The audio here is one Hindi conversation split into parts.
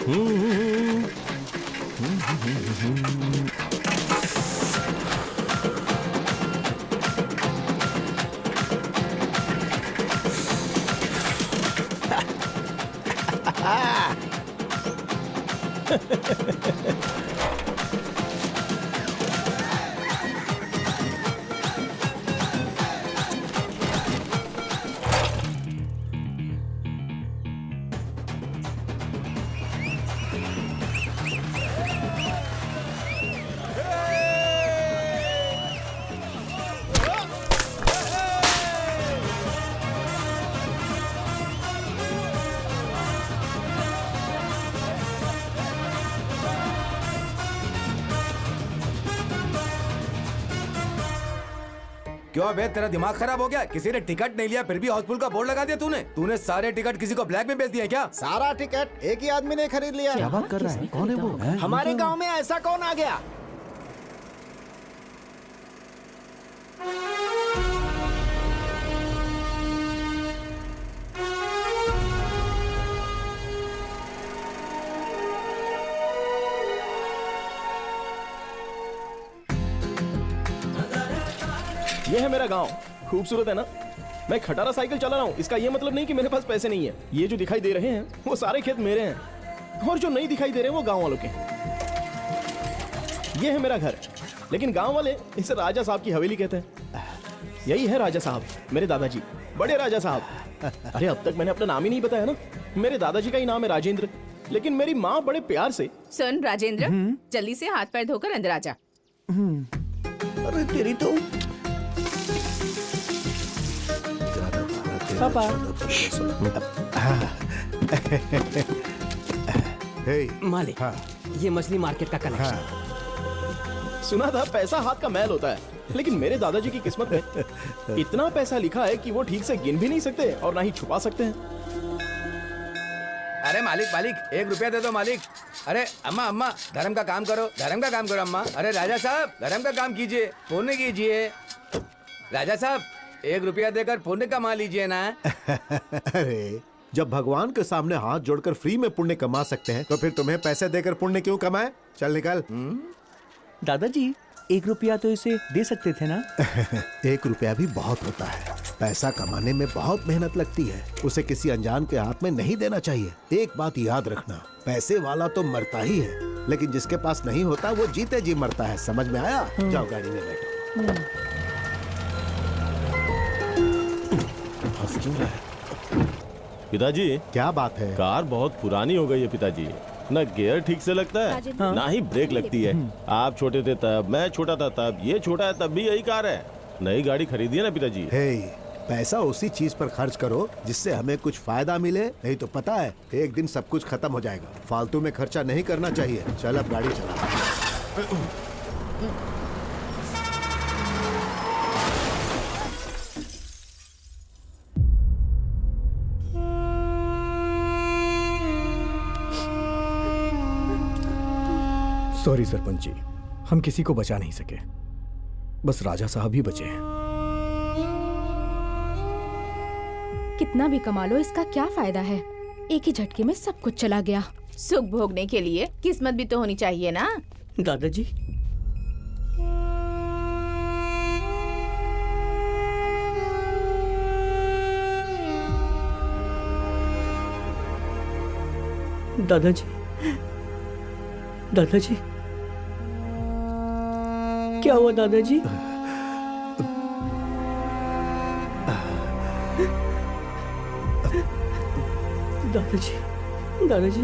क्यों बे, तेरा दिमाग खराब हो गया? किसी ने टिकट नहीं लिया फिर भी हाउसफुल का बोर्ड लगा दिया तूने सारे टिकट किसी को ब्लैक में बेच दिया क्या? सारा टिकट एक ही आदमी ने खरीद लिया। क्या बात कर रहा है? कौन है वो? हमारे गांव में ऐसा कौन आ गया? ये है मेरा गांव, खूबसूरत है ना? मैं खटारा साइकिल चला रहा हूँ, इसका ये मतलब नहीं कि मेरे पास पैसे नहीं है। ये जो दिखाई दे रहे हैं वो सारे खेत मेरे हैं, और जो नहीं दिखाई दे रहे हैं वो गांव वालों के। ये है मेरा घर, लेकिन गांव वाले इसे राजा साहब की हवेली कहते हैं। यही है राजा साहब, मेरे दादाजी, बड़े राजा साहब। अरे अब तक मैंने अपना नाम ही नहीं बताया ना। मेरे दादाजी का ही नाम है राजेंद्र, लेकिन मेरी माँ बड़े प्यार से। सुन राजेंद्र, जल्दी से हाथ पैर धोकर अंदर आ जा। अरे तेरी तो पापा। मालिक, ये मछली मार्केट का कनेक्शन। सुना था पैसा हाथ का मैल होता है, लेकिन मेरे दादाजी की किस्मत में इतना पैसा लिखा है कि वो ठीक से गिन भी नहीं सकते और ना ही छुपा सकते हैं। अरे मालिक 1 रुपया दे दो मालिक। अरे अम्मा धर्म का काम करो, अम्मा। अरे राजा साहब धर्म का काम कीजिए, पुण्य कीजिए। राजा साहब 1 रुपया देकर पुण्य कमा लीजिए ना। अरे जब भगवान के सामने हाथ जोड़कर फ्री में पुण्य कमा सकते हैं तो फिर तुम्हें पैसे देकर पुण्य क्यों कमाए? चल निकल। दादाजी 1 रुपया तो इसे दे सकते थे ना? 1 रुपया भी बहुत होता है। पैसा कमाने में बहुत मेहनत लगती है, उसे किसी अनजान के हाथ में नहीं देना चाहिए। एक बात याद रखना, पैसे वाला तो मरता ही है, लेकिन जिसके पास नहीं होता वो जीते जी मरता है। समझ में आया? जाओ गाड़ी में बैठो। पिताजी क्या बात है? कार बहुत पुरानी हो गई है पिताजी, ना गियर ठीक से लगता है ना ही ब्रेक लगती है। आप छोटे थे तब, मैं छोटा था तब, ये छोटा है तब भी यही कार है। नई गाड़ी खरीदी है ना पिताजी। पैसा उसी चीज पर खर्च करो जिससे हमें कुछ फायदा मिले, नहीं तो पता है एक दिन सब कुछ खत्म हो जाएगा। फालतू में खर्चा नहीं करना चाहिए। चल अब गाड़ी चला। सॉरी सरपंच जी, हम किसी को बचा नहीं सके, बस राजा साहब ही बचे हैं। कितना भी कमा लो इसका क्या फायदा है? एक ही झटके में सब कुछ चला गया। सुख भोगने के लिए किस्मत भी तो होनी चाहिए ना। दादाजी, दादाजी क्या हुआ दादाजी? दादाजी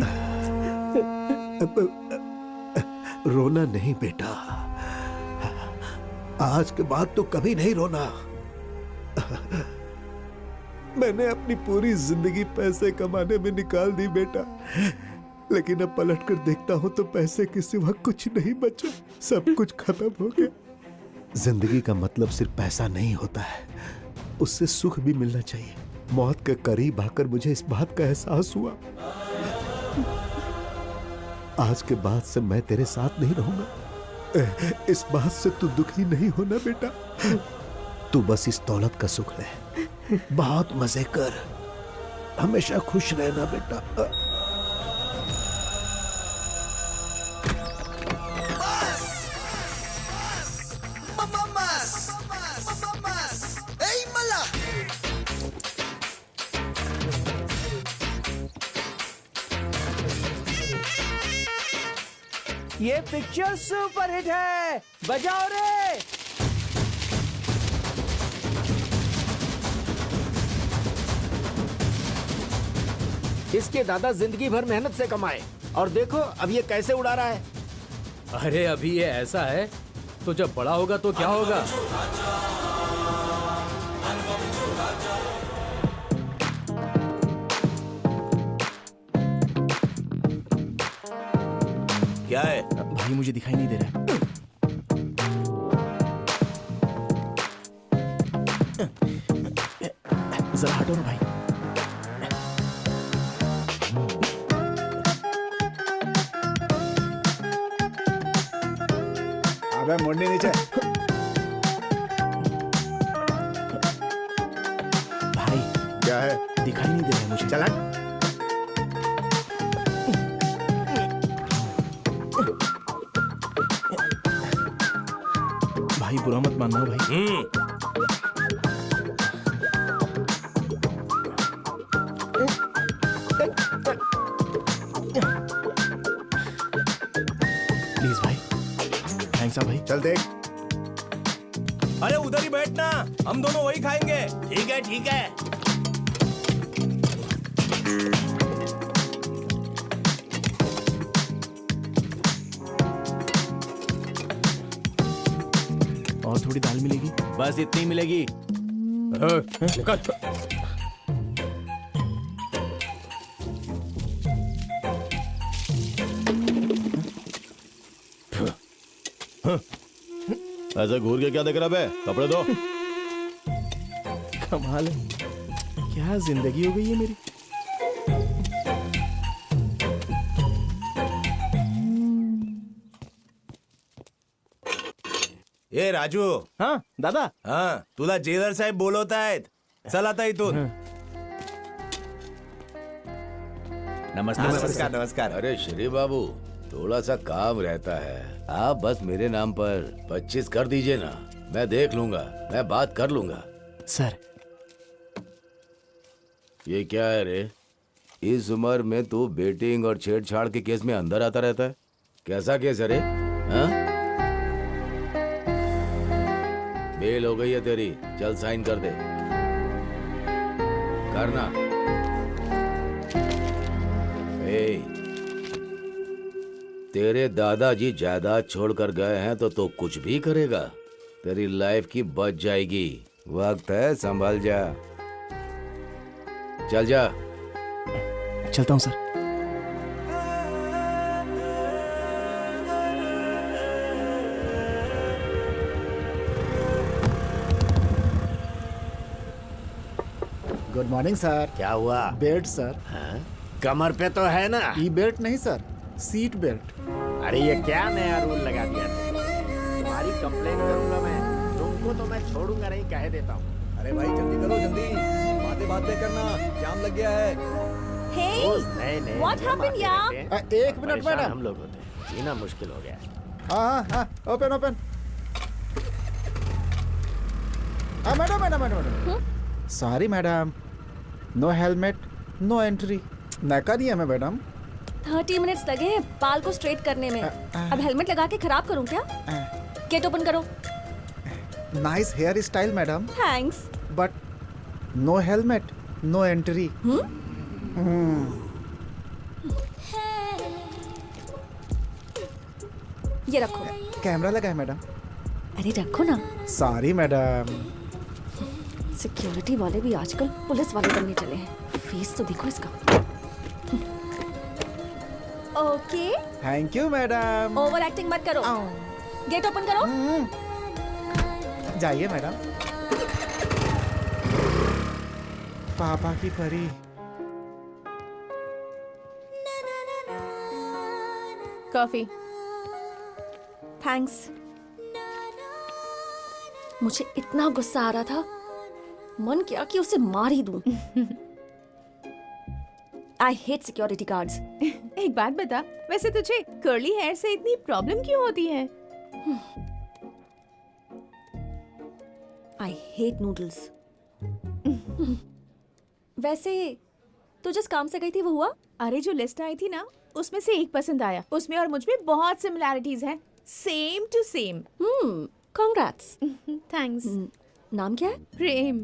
रोना नहीं बेटा, आज के बाद तो कभी नहीं रोना। मैंने अपनी पूरी जिंदगी पैसे कमाने में निकाल दी बेटा, लेकिन अब पलट कर देखता हूं तो पैसे के सिवा कुछ नहीं बचा, सब कुछ खत्म हो गया। जिंदगी का मतलब सिर्फ पैसा नहीं होता है, उससे सुख भी मिलना चाहिए। मौत के करीब आकर मुझे इस बात का एहसास हुआ। आज के बाद से मैं तेरे साथ नहीं रहूंगा। इस बात से तू दुखी नहीं होना बेटा। तू बस इस दौलत का सुख ले, बहुत मजे कर, हमेशा खुश रहना बेटा। ये पिक्चर सुपर हिट है, बजाओ रे। इसके दादा जिंदगी भर मेहनत से कमाए और देखो अब ये कैसे उड़ा रहा है। अरे अभी ये ऐसा है तो जब बड़ा होगा तो क्या होगा? क्या है? भाई मुझे दिखाई नहीं दे रहा है। जरा हटो ना भाई। अबे मुड़नी नीचे। भाई क्या है? दिखाई नहीं दे रहा है मुझे। चला। भाई बुरा मत मानना भाई। प्लीज भाई, थैंक्स भाई। चल देख। अरे उधर ही बैठना, हम दोनों वही खाएंगे। ठीक है ठीक है। और थोड़ी दाल मिलेगी? बस इतनी मिलेगी। ऐसा घूर के क्या देख रहा बे? कपड़े दो। कमाल है, क्या जिंदगी हो गई है मेरी। ए राजू. हाँ दादा. हा तुला जेलर साहेब बोलवत आहेत. चल आता इथून. नमस्कार नमस्कार. अरे श्री बाबू, थोड़ा सा काम रहता है, आप बस मेरे नाम पर 25 कर दीजिए ना, मैं देख लूंगा, मैं बात कर लूंगा। सर ये क्या है रे? इस उम्र में तू बेटिंग और छेड़छाड़ के केस में अंदर आता रहता है? कैसा केस है रे? हाँ? बेल हो गई है तेरी, चल साइन कर दे। करना। तेरे दादाजी जायदाद छोड़कर गए हैं तो तू कुछ भी करेगा? तेरी लाइफ की बच जाएगी। वक्त है, संभल जा। चल जा। चलता हूँ सर। Good morning sir. क्या हुआ? Belt sir. कमर पे तो है ना? ई बेल्ट नहीं सर, सीट बेल्ट। अरे ये क्या नया रूल लगा दिया तुम्हारी कंप्लेन करूंगा मैं। तुमको तो मैं छोड़ूंगा नहीं, कह देता हूँ। अरे भाई जल्दी करो, जल्दी। बातें करना, जाम लग गया है। नहीं What happened, यार? एक मिनट परेशान मैडम। हम लोग होते हैं, जीना मुश्किल हो गया है। हाँ, open open. Madam. Sorry madam, no helmet, no entry. नका दिया मैं मैडम। 30 मिनट्स लगे हैं बाल को स्ट्रेट करने में। अब हेलमेट लगा के खराब करूं क्या? गेट ओपन करो। Nice hairstyle madam, thanks. But no helmet, no entry. ये रखो। कैमरा लगा है मैडम। अरे रखो ना। Sorry madam. सिक्योरिटी वाले भी आजकल पुलिस वाले बनने चले हैं। फेस तो देखो इसका। Okay. Thank you madam. Over acting मत करो। गेट ओपन करो। जाइए मैडम। पापा की परी। कॉफी। थैंक्स। मुझे इतना गुस्सा आ रहा था, मन किया कि उसे मार ही दूं। I hate security guards. एक बात बता, वैसे तुझे कर्ली हेयर से इतनी प्रॉब्लम क्यों होती है? I hate noodles. वैसे तू जिस काम से गई थी वो हुआ? अरे जो लिस्ट आई थी ना, उसमें से एक पसंद आया। उसमें और मुझ में बहुत सिमिलैरिटीज हैं, same to same. Congrats. Thanks. नाम क्या है? Prem.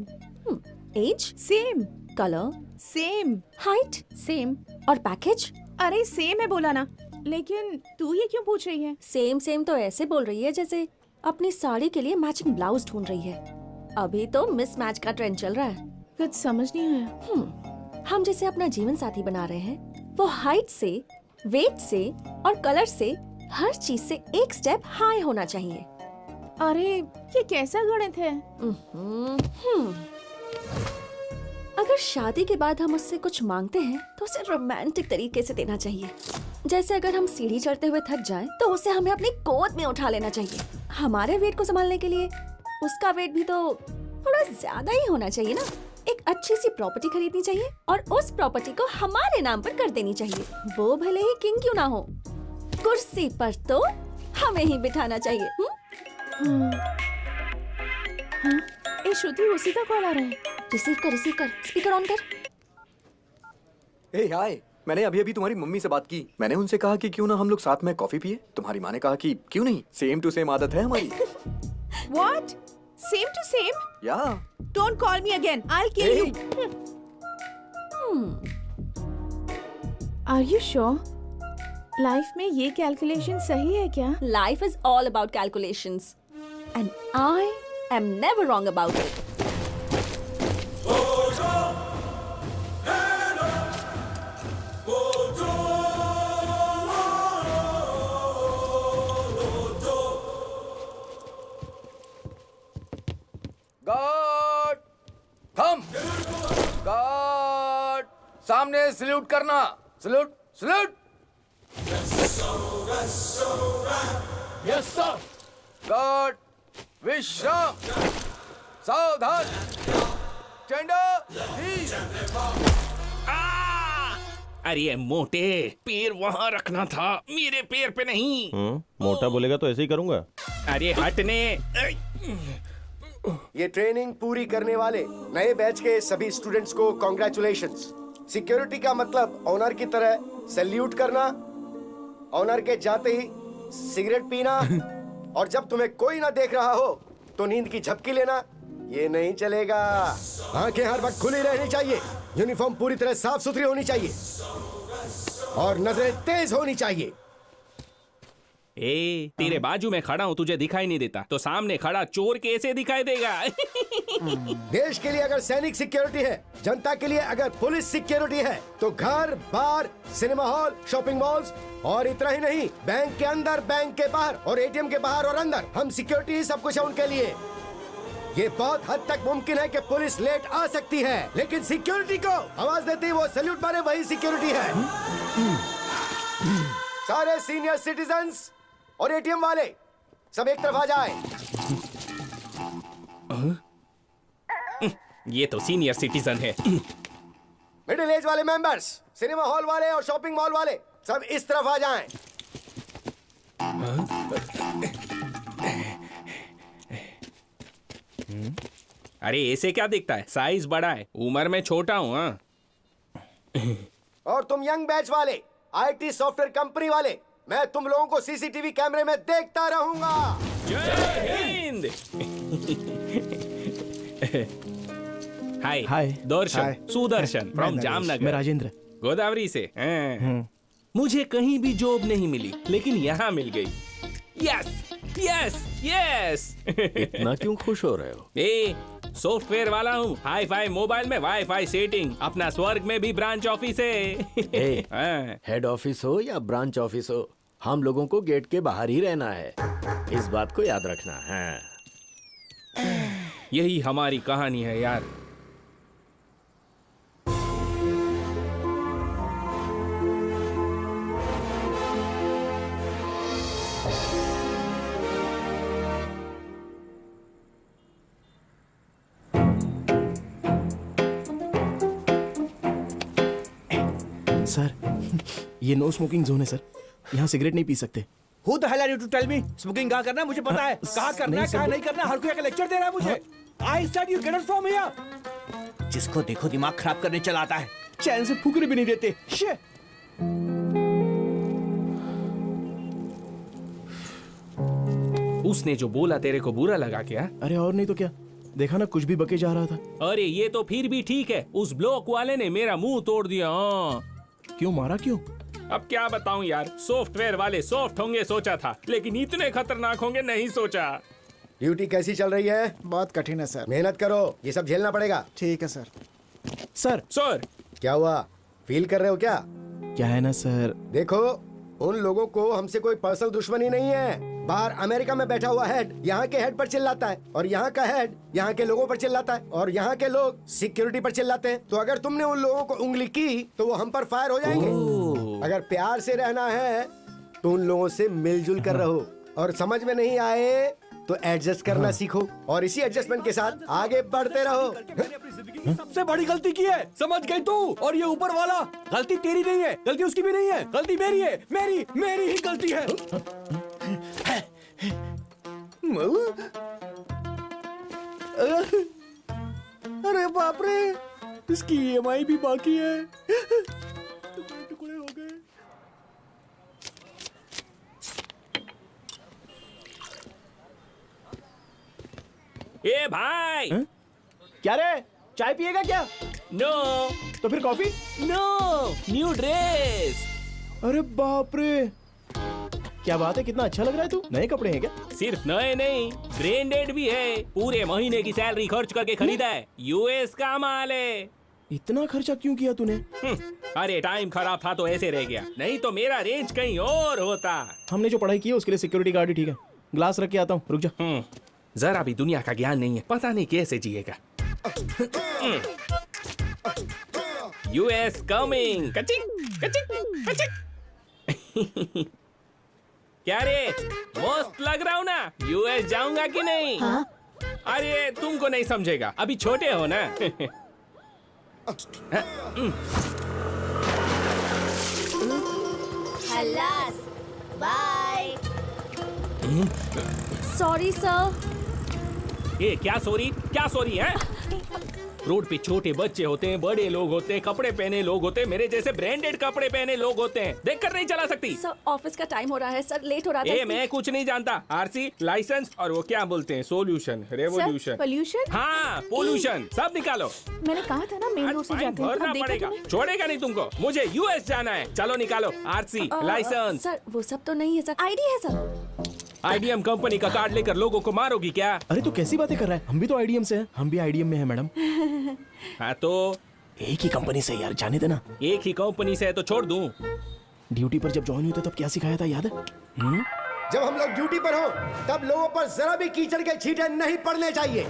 Age? Same. Colour? Same. Height? Same. और पैकेज? अरे सेम है बोला ना। लेकिन तू ये क्यों पूछ रही है? सेम सेम तो ऐसे बोल रही है जैसे अपनी साड़ी के लिए मैचिंग ब्लाउज ढूंढ रही है। अभी तो मिसमैच का ट्रेंड चल रहा है। कुछ समझ नहीं आया। हम जिसे अपना जीवन साथी बना रहे हैं वो हाइट से, वेट से और कलर से हर चीज से एक स्टेप हाई होना चाहिए। अरे ये कैसा गणित है? अगर शादी के बाद हम उससे कुछ मांगते हैं तो उसे रोमांटिक तरीके से देना चाहिए। जैसे अगर हम सीढ़ी चढ़ते हुए थक जाएं तो उसे हमें अपनी गोद में उठा लेना चाहिए। हमारे वेट को संभालने के लिए उसका वेट भी तो थोड़ा ज्यादा ही होना चाहिए ना। एक अच्छी सी प्रॉपर्टी खरीदनी चाहिए और उस प्रॉपर्टी को हमारे नाम पर कर देनी चाहिए। वो भले ही किंग क्यों ना हो, कुर्सी पर तो हमें ही बिठाना चाहिए। ए श्रुति, उसी का कॉल आ रहा है। रिसीव कर, स्पीकर ऑन कर। ए हाय, मैंने अभी अभी तुम्हारी मम्मी से बात की। मैंने उनसे कहा कि क्यों ना हम लोग साथ में कॉफी पिए। तुम्हारी माँ ने कहा कि क्यों नहीं, सेम टू सेम आदत है हमारी। What? Same to same? या Don't call me again. I'll kill you. Are you sure? Life में ये कैलकुलेशन सही है क्या? Life is all about calculations, and I am never wrong about it. Guard थम। गार्ड सामने सल्यूट करना। Salute salute. Yes sir. Guard विश्राम। सावधान। टेंडर हीट। अरे मोटे, पैर वहाँ रखना था, मेरे पैर पे नहीं। मोटा बोलेगा तो ऐसे ही करूंगा। अरे हटने। ये ट्रेनिंग पूरी करने वाले नए बैच के सभी स्टूडेंट्स को कॉन्ग्रेचुलेशंस। सिक्योरिटी का मतलब ऑनर की तरह सैल्यूट करना, ऑनर के जाते ही सिगरेट पीना और जब तुम्हें कोई ना देख रहा हो तो नींद की झपकी लेना, ये नहीं चलेगा। आंखें हर वक्त खुली रहनी चाहिए, यूनिफॉर्म पूरी तरह साफ सुथरी होनी चाहिए और नजरें तेज होनी चाहिए। ए, तेरे बाजू में खड़ा हूँ, तुझे दिखाई नहीं देता तो सामने खड़ा चोर कैसे दिखाई देगा? देश के लिए अगर सैनिक सिक्योरिटी है, जनता के लिए अगर पुलिस सिक्योरिटी है, तो घर, बार, सिनेमा हॉल, शॉपिंग मॉल्स और इतना ही नहीं, बैंक के अंदर, बैंक के बाहर और एटीएम के बाहर और अंदर, हम सिक्योरिटी ही सब कुछ है उनके लिए। ये बहुत हद तक मुमकिन है कि पुलिस लेट आ सकती है, लेकिन सिक्योरिटी को आवाज देती वो सैल्यूट मारे, वही सिक्योरिटी है। सारे सीनियर सिटीजन्स और एटीएम वाले सब एक तरफ आ जाए। ये तो सीनियर सिटीजन है। मिडिल एज वाले मेंबर्स, सिनेमा हॉल वाले और शॉपिंग मॉल वाले सब इस तरफ आ जाएं। अरे ऐसे क्या दिखता है? साइज बड़ा है, उम्र में छोटा हूँ। हाँ, और तुम यंग बैच वाले, आईटी सॉफ्टवेयर कंपनी वाले, मैं तुम लोगों को सीसीटीवी कैमरे में देखता रहूंगा। जय हिंद। हाय हाय। दर्शन, हाय। सुदर्शन फ्रॉम मैं जामनगर। राजेंद्र। गोदावरी से। मुझे कहीं भी जॉब नहीं मिली, लेकिन यहाँ मिल गई। Yes yes yes. इतना क्यों खुश हो रहे हो? ए, सॉफ्टवेयर वाला हूँ, हाई फाई मोबाइल में वाईफाई सेटिंग, अपना स्वर्ग में भी ब्रांच ऑफिस है। हाँ। हेड ऑफिस हो या ब्रांच ऑफिस हो, हम लोगों को गेट के बाहर ही रहना है, इस बात को याद रखना है। यही हमारी कहानी है यार। सर, ये नो स्मोकिंग जोन है सर, यहाँ सिगरेट नहीं पी सकते। Who the hell are you to tell me? Smoking कहाँ करना है मुझे पता है, कहाँ करना है कहाँ नहीं करना, हर कोई का लेक्चर दे रहा है मुझे। I said you get out from here। जिसको देखो दिमाग खराब करने चला आता है, चैन से फूकने भी नहीं देते। Shit। उसने जो बोला तेरे को बुरा लगा क्या? अरे और नहीं तो क्या, देखा ना कुछ भी बके जा रहा था। अरे ये तो फिर भी ठीक है, उस ब्लॉक वाले ने मेरा मुंह तोड़ दिया। क्यों मारा क्यों? अब क्या बताऊं यार, सॉफ्टवेयर वाले सॉफ्ट होंगे सोचा था, लेकिन इतने खतरनाक होंगे नहीं सोचा। ड्यूटी कैसी चल रही है? बहुत कठिन है सर। मेहनत करो, ये सब झेलना पड़ेगा। ठीक है सर। सर क्या हुआ, फील कर रहे हो क्या? क्या है ना सर, देखो उन लोगों को हमसे कोई पर्सनल दुश्मनी नहीं है। बाहर अमेरिका में बैठा हुआ हेड यहाँ के हेड पर चिल्लाता है, और यहाँ का हेड यहाँ के लोगों पर चिल्लाता है, और यहाँ के लोग सिक्योरिटी पर चिल्लाते हैं। तो अगर तुमने उन लोगों को उंगली की तो वो हम पर फायर हो जाएंगे। अगर प्यार से रहना है तो उन लोगों से मिलजुल कर रहो, और समझ में नहीं आए तो एडजस्ट करना सीखो, और इसी एडजस्टमेंट के साथ आगे बढ़ते रहो। सबसे बड़ी गलती की है, समझ गई तू? और ये ऊपर वाला, गलती तेरी नहीं है, गलती उसकी भी नहीं है, गलती मेरी है, मेरी ही गलती है। अरे बाप रे, इसकी EMI भी बाकी है। टुकड़े हो गए। ए भाई, क्या रे, चाय पिएगा क्या? नो। तो फिर कॉफी? No, new dress. अरे बाप रे, क्या बात है, कितना अच्छा लग रहा है तू। नए कपड़े हैं क्या? सिर्फ नए नहीं, ब्रांडेड भी है। पूरे महीने की सैलरी खर्च करके खरीदा है, US का माल है। इतना खर्चा क्यों किया तूने? अरे टाइम खराब था तो ऐसे रह गया, नहीं तो मेरा रेंज कहीं और होता। हमने जो पढ़ाई की है उसके लिए सिक्योरिटी गार्ड ही ठीक है। ग्लास रख के आता हूँ, रुक जा। जरा भी दुनिया का ज्ञान नहीं है, पता नहीं कैसे जिएगा। US coming, कचिंग कचिंग कचिंग। क्या रे, मस्त लग रहा हूँ ना? US जाऊंगा कि नहीं? हाँ? अरे तुमको नहीं समझेगा, अभी छोटे हो ना। खल्लास, बाय। Sorry sir. ये क्या सॉरी है? रोड पे छोटे बच्चे होते हैं, बड़े लोग होते हैं, कपड़े पहने लोग होते हैं, मेरे जैसे ब्रांडेड कपड़े पहने लोग होते हैं। देखकर नहीं चला सकती? सर ऑफिस का टाइम हो रहा है सर, लेट हो रहा था। मैं कुछ नहीं जानता। RC, लाइसेंस और वो क्या बोलते हैं, सोल्यूशन, रेवोल्यूशन, पोल्यूशन। हाँ पोल्यूशन, सब निकालो। मैंने कहा था ना मेन रोड से जाते हैं। भरना अब देखा पड़ेगा, तूने? छोड़ेगा नहीं तुमको। मुझे US जाना है, चलो निकालो RC, लाइसेंस। सर वो सब तो नहीं है सर, ID है सर। IDM कंपनी का कार्ड लेकर लोगों को मारोगी क्या? अरे तू कैसी बातें कर रहा है, हम भी तो IDM से हैं। हम भी IDM में हैं मैडम। हाँ तो एक ही कंपनी से यार, जाने देना। एक ही कंपनी से है तो छोड़ दूं? ड्यूटी पर जब ज्वाइन हुए थे तब क्या सिखाया था, याद है? जब हम लोग ड्यूटी पर हो तब लोगों पर जरा भी कीचड़ के छींटे नहीं पड़ने चाहिए।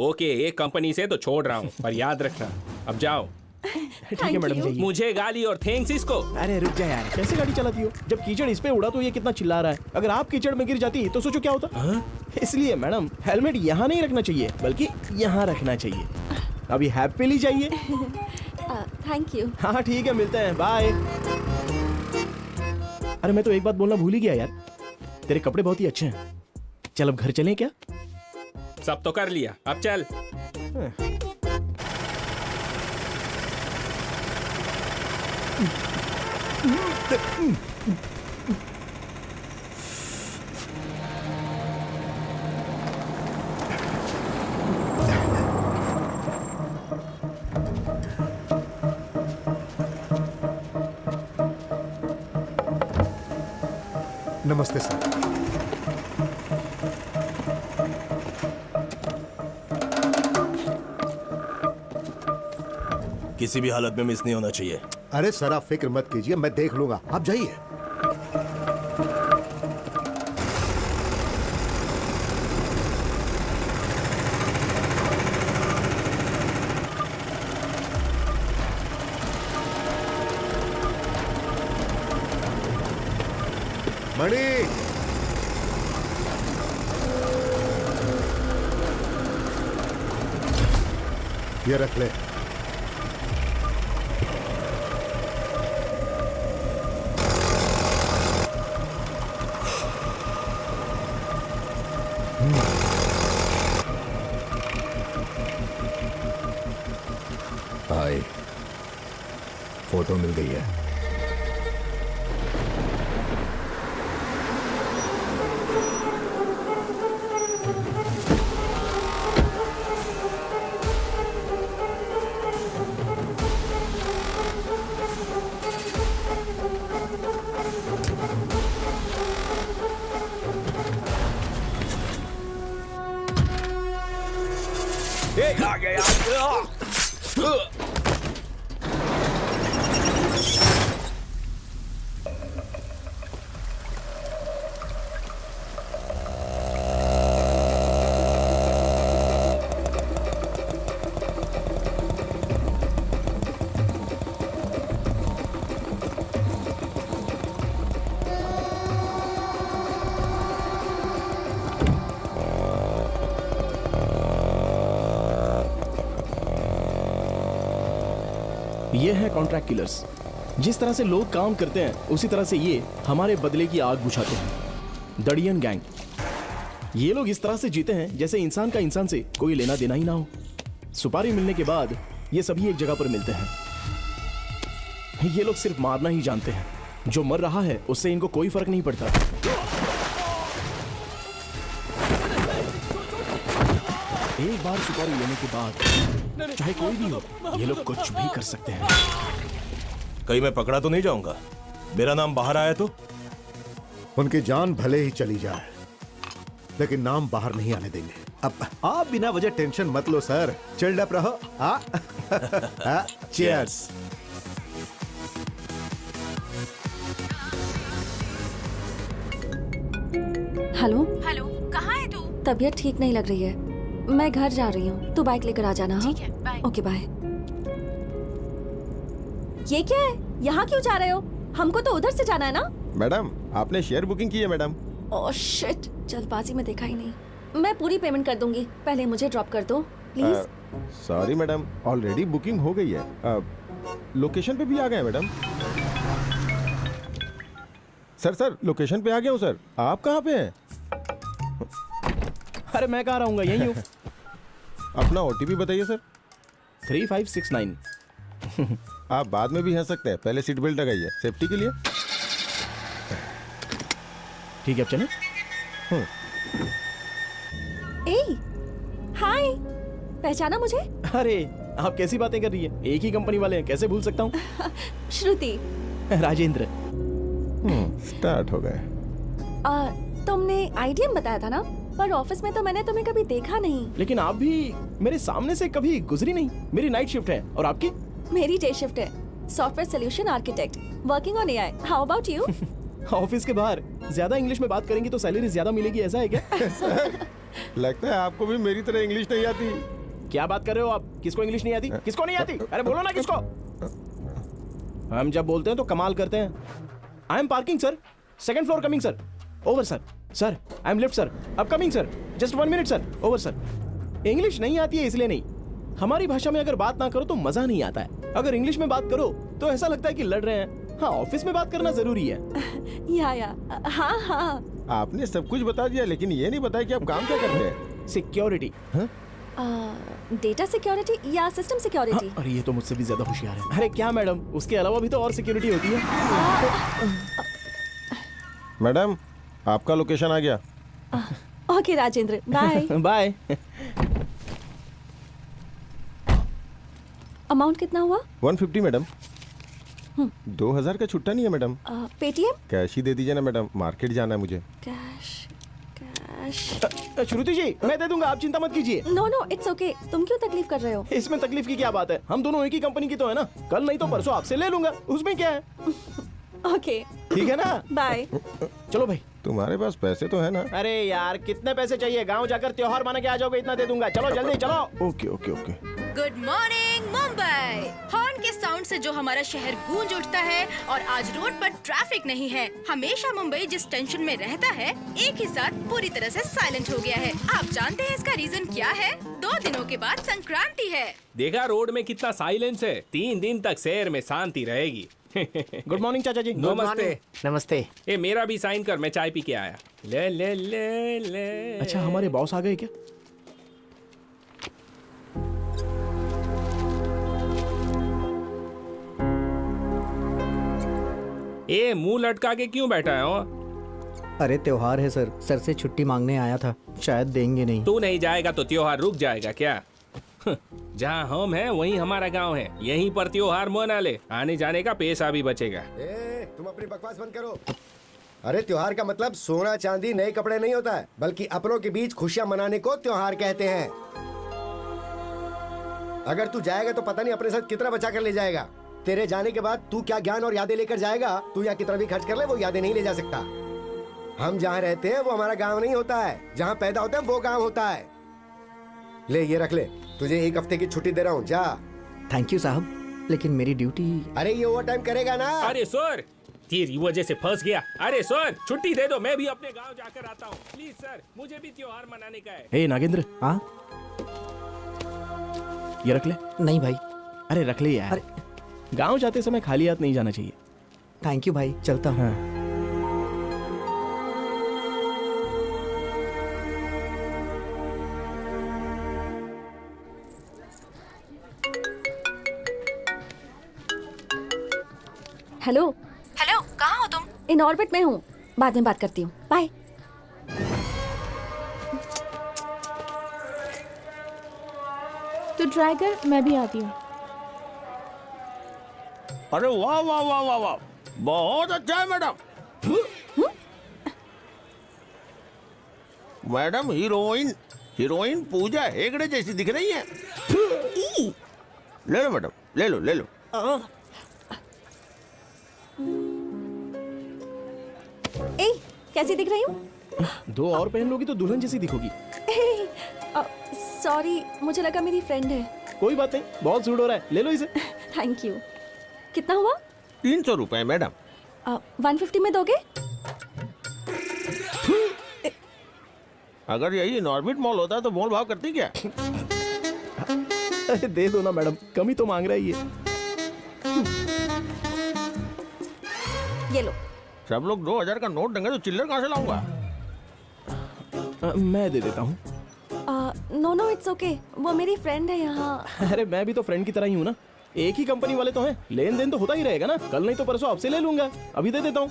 ओके, एक कंपनी से तो छोड़ रहा हूँ, पर याद रखना। अब जाओ। ठीक है मैडम, जाइए। मुझे गाली और थैंक्स इसको। अरे रुक जा यार, कैसे गाड़ी चलाती हो? जब कीचड़ इस पे उड़ा तो ये कितना चिल्ला रहा है। अगर आप कीचड़ में गिर जाती तो सोचो क्या होता। इसलिए मैडम हेलमेट यहाँ नहीं रखना चाहिए, बल्कि यहाँ रखना चाहिए। अभी हैप्पीली जाइए। Thank you. हाँ ठीक है, मिलते हैं, बाय। अरे मैं तो एक बात बोलना भूल ही गया यार, तेरे कपड़े बहुत ही अच्छे हैं। चल अब घर चलें क्या? सब तो कर लिया, अब चल। नमस्ते सर। किसी भी हालत में मिस नहीं होना चाहिए। अरे सर आप फिक्र मत कीजिए, मैं देख लूंगा, आप जाइए। मणि, ये रख ले। भाई फोटो मिल गई है। आ गया यार। ये है कॉन्ट्रैक्ट किलर्स। जिस तरह से लोग काम करते हैं उसी तरह से ये हमारे बदले की आग बुझाते हैं। दड़ियन गैंग। ये लोग इस तरह से जीते हैं जैसे इंसान का इंसान से कोई लेना देना ही ना हो। सुपारी मिलने के बाद ये सभी एक जगह पर मिलते हैं। ये लोग सिर्फ मारना ही जानते हैं। जो मर रहा है उससे इनको कोई फर्क नहीं पड़ता। एक बार सुपारी लेने के बाद चाहे कोई भी हो, ये लोग कुछ भी कर सकते हैं। कहीं मैं पकड़ा तो नहीं जाऊंगा? मेरा नाम बाहर आया तो? उनकी जान भले ही चली जाए, लेकिन नाम बाहर नहीं आने देंगे। अब आप बिना वजह टेंशन मत लो सर, चिल्ड अप रहो। चीयर्स। हेलो, हेलो, कहाँ है तू? तबीयत ठीक नहीं लग रही है, मैं घर जा रही हूँ। तू बाइक लेकर आ जाना। हाँ? ठीक है, बाय। Okay bye. ये क्या है? यहाँ क्यों जा रहे हो? हमको तो उधर से जाना है ना। मैडम, आपने शेयर बुकिंग की है मैडम? ओह शिट, जल्दबाजी में देखा ही नहीं। मैं पूरी पेमेंट कर दूंगी, पहले मुझे ड्रॉप कर दो please. Sorry madam, already booking हो गई है। लोकेशन पे भी आ गए मैडम। सर लोकेशन पे आ गया हूँ सर। आप कहाँ पे हैं? अरे मैं कहाँ रहूंगा, यहीं हूँ। अपना OTP बताइए सर। 3569। आप बाद में भी हंस सकते हैं, पहले सीट बेल्ट लगाइए सेफ्टी के लिए। ठीक है, अब चलें। ए, हाय, पहचाना मुझे? अरे आप कैसी बातें कर रही है? एक ही कंपनी वाले हैं, कैसे भूल सकता हूँ। श्रुति। राजेंद्र। स्टार्ट हो गए। तुमने IDM बताया था ना, पर ऑफिस में तो मैंने तुम्हें कभी देखा नहीं। लेकिन आप भी मेरे सामने से कभी गुजरी नहीं। मेरी नाइट शिफ्ट है, और आपकी? मेरी डे शिफ्ट है, software solution architect, working on AI। How about you? Office के बाहर ज्यादा इंग्लिश में बात करेंगी तो सैलरी ज्यादा मिलेगी, ऐसा है क्या? लगता है आपको भी मेरी तरह इंग्लिश नहीं आती। क्या बात कर रहे हो आप? किसको इंग्लिश नहीं आती? किसको नहीं आती? अरे बोलो ना किसको। हम जब बोलते हैं तो कमाल करते हैं। I am parking sir, second floor coming sir. Over sir. Sir I am lift sir, अब coming sir, just 1 minute sir. Over sir. English नहीं आती है इसलिए नहीं, हमारी भाषा में अगर बात ना करो तो मजा नहीं आता है। अगर इंग्लिश में बात करो तो ऐसा लगता है कि लड़ रहे हैं। हाँ, ऑफिस में बात करना जरूरी है। या हाँ हाँ। आपने सब कुछ बता दिया, लेकिन ये नहीं बताया कि आप काम क्या करते हैं। सिक्योरिटी। डेटा सिक्योरिटी या सिस्टम सिक्योरिटी? अरे ये तो मुझसे भी ज्यादा होशियार है। अरे क्या मैडम, उसके अलावा भी तो और सिक्योरिटी होती है। मैडम, आपका लोकेशन आ गया। Okay Rajendra, bye. Bye. Amount कितना हुआ? 150 मैडम। 2000 का छुट्टा नहीं है मैडम। पेटीएम? कैश ही दे दीजिए ना मैडम, मार्केट जाना है मुझे। Cash cash. श्रुति जी, मैं दे दूंगा, आप चिंता मत कीजिए। No no, it's okay. तुम क्यों तकलीफ कर रहे हो? इसमें तकलीफ की क्या बात है? हम दोनों एक ही कंपनी की तो है ना। कल नहीं तो परसों आपसे ले लूंगा, उसमें क्या है? ओके ठीक है ना। बाय। चलो भाई। तुम्हारे पास पैसे तो है ना? अरे यार, कितने पैसे चाहिए? गांव जाकर त्योहार माना के आ जाओगे, इतना दे दूंगा। चलो जल्दी चलो। Okay okay okay. Good morning Mumbai. Horn के साउंड से जो हमारा शहर गूंज उठता है और आज रोड पर ट्रैफिक नहीं है। हमेशा मुंबई जिस टेंशन में रहता है, एक ही साथ पूरी तरह से साइलेंट हो गया है। आप जानते हैं इसका रीजन क्या है? 2 दिनों के बाद संक्रांति है। देखा रोड में कितना साइलेंस है। 3 दिन तक शहर में शांति रहेगी। गुड मॉर्निंग चाचा जी। नमस्ते। नमस्ते। ए मेरा भी साइन कर, मैं चाय पी के आया। ले ले ले ले। अच्छा, हमारे बॉस आ गए क्या? ए मुंह लटका के क्यों बैठा है? अरे त्योहार है सर, सर से छुट्टी मांगने आया था, शायद देंगे नहीं। तू नहीं जाएगा तो त्योहार रुक जाएगा क्या? जहाँ हम हैं वहीं हमारा गांव है, यहीं पर त्योहार मना ले, आने जाने का पैसा भी बचेगा। तुम अपनी बकवास बंद करो। अरे त्योहार का मतलब सोना चांदी नए कपड़े नहीं होता है, बल्कि अपनों के बीच खुशियां मनाने को त्योहार कहते हैं। अगर तू जाएगा तो पता नहीं अपने साथ कितना बचा कर ले जाएगा। तेरे जाने के बाद तू क्या ज्ञान और यादें लेकर जाएगा। तू यहाँ कितना भी खर्च कर ले, वो यादें नहीं ले जा सकता। हम जहाँ रहते हैं वो हमारा गांव नहीं होता है, जहाँ पैदा होते हैं वो गांव होता है। ले ये रख ले, तुझे 1 हफ्ते की छुट्टी दे रहा हूँ, जा। थैंक यू साहब, लेकिन मेरी ड्यूटी। अरे ये ओवर टाइम करेगा ना। अरे सर, तेरी वजह से फंस गया। अरे सर, छुट्टी दे दो, मैं भी अपने गांव जाकर आता हूँ। प्लीज सर, मुझे भी त्योहार मनाने का है। हे नागेंद्र, हाँ ये रख ले। नहीं भाई। अरे रख ले यार, गांव जाते समय खाली हाथ नहीं जाना चाहिए। थैंक यू भाई, चलता हूँ। हाँ। हेलो। हेलो, कहाँ हो तुम? इन ऑर्बिट में हूँ, बाद में बात करती हूँ, बाय। तो ट्राई कर, मैं भी आती हूँ। अरे वाह वाह वाह वाह वाह, बहुत अच्छा है madam. Madam heroine Pooja Hegde जैसी दिख रही है। ले लो मैडम, ले लो ले लो। ए, कैसी दिख रही हूँ? 2 और पहन लोगी तो दुल्हन जैसी दिखोगी। सॉरी, मुझे लगा मेरी फ्रेंड है। कोई बात नहीं, बहुत सूट हो रहा है, ले लो इसे। Thank you. कितना हुआ? 300 रुपए मैडम। 150 में दोगे? अगर यही नॉर्बिट मॉल होता तो मोल भाव करती क्या? अरे दे दो ना मैडम, कम ही तो मांग रहा है ये। ये लो। सब लोग 2000 का नोट देंगे तो चिल्लर कहाँ से लाऊंगा? मैं दे देता हूँ। नो इट्स ओके, वो मेरी फ्रेंड है यहाँ। अरे मैं भी तो फ्रेंड की तरह ही हूँ ना, एक ही कंपनी वाले तो हैं, लेन देन तो होता ही रहेगा ना। कल नहीं तो परसों आपसे ले लूंगा, अभी दे देता हूँ।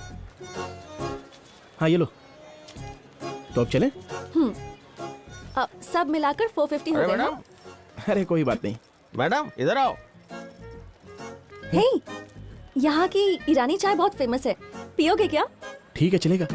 हाँ ये लो, तो अब चलें? सब मिलाकर 450 हो अरे गए ना? मैडम, अरे कोई बात नहीं। मैडम इधर आओ। हे, यहाँ की ईरानी चाय बहुत फेमस है, पियोगे क्या? ठीक है, चलेगा।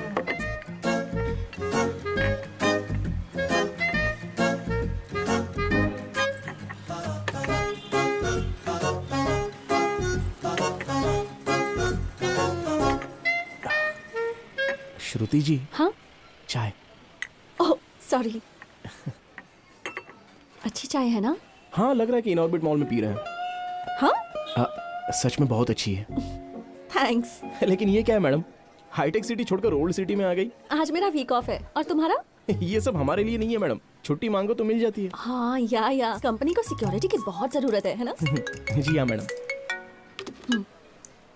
श्रुति जी। हाँ? चाय। Oh sorry. अच्छी चाय है ना? हाँ, लग रहा है कि इनऑर्बिट मॉल में पी रहे हैं। हाँ? सच में बहुत अच्छी है। थैंक्स। लेकिन ये क्या है मैडम, हाईटेक सिटी छोड़कर ओल्ड सिटी में आ गई। आज मेरा वीक ऑफ है, और तुम्हारा? ये सब हमारे लिए नहीं है मैडम, छुट्टी मांगो तो मिल जाती है। हाँ या कंपनी को सिक्योरिटी की बहुत जरूरत है ना? जी हाँ मैडम।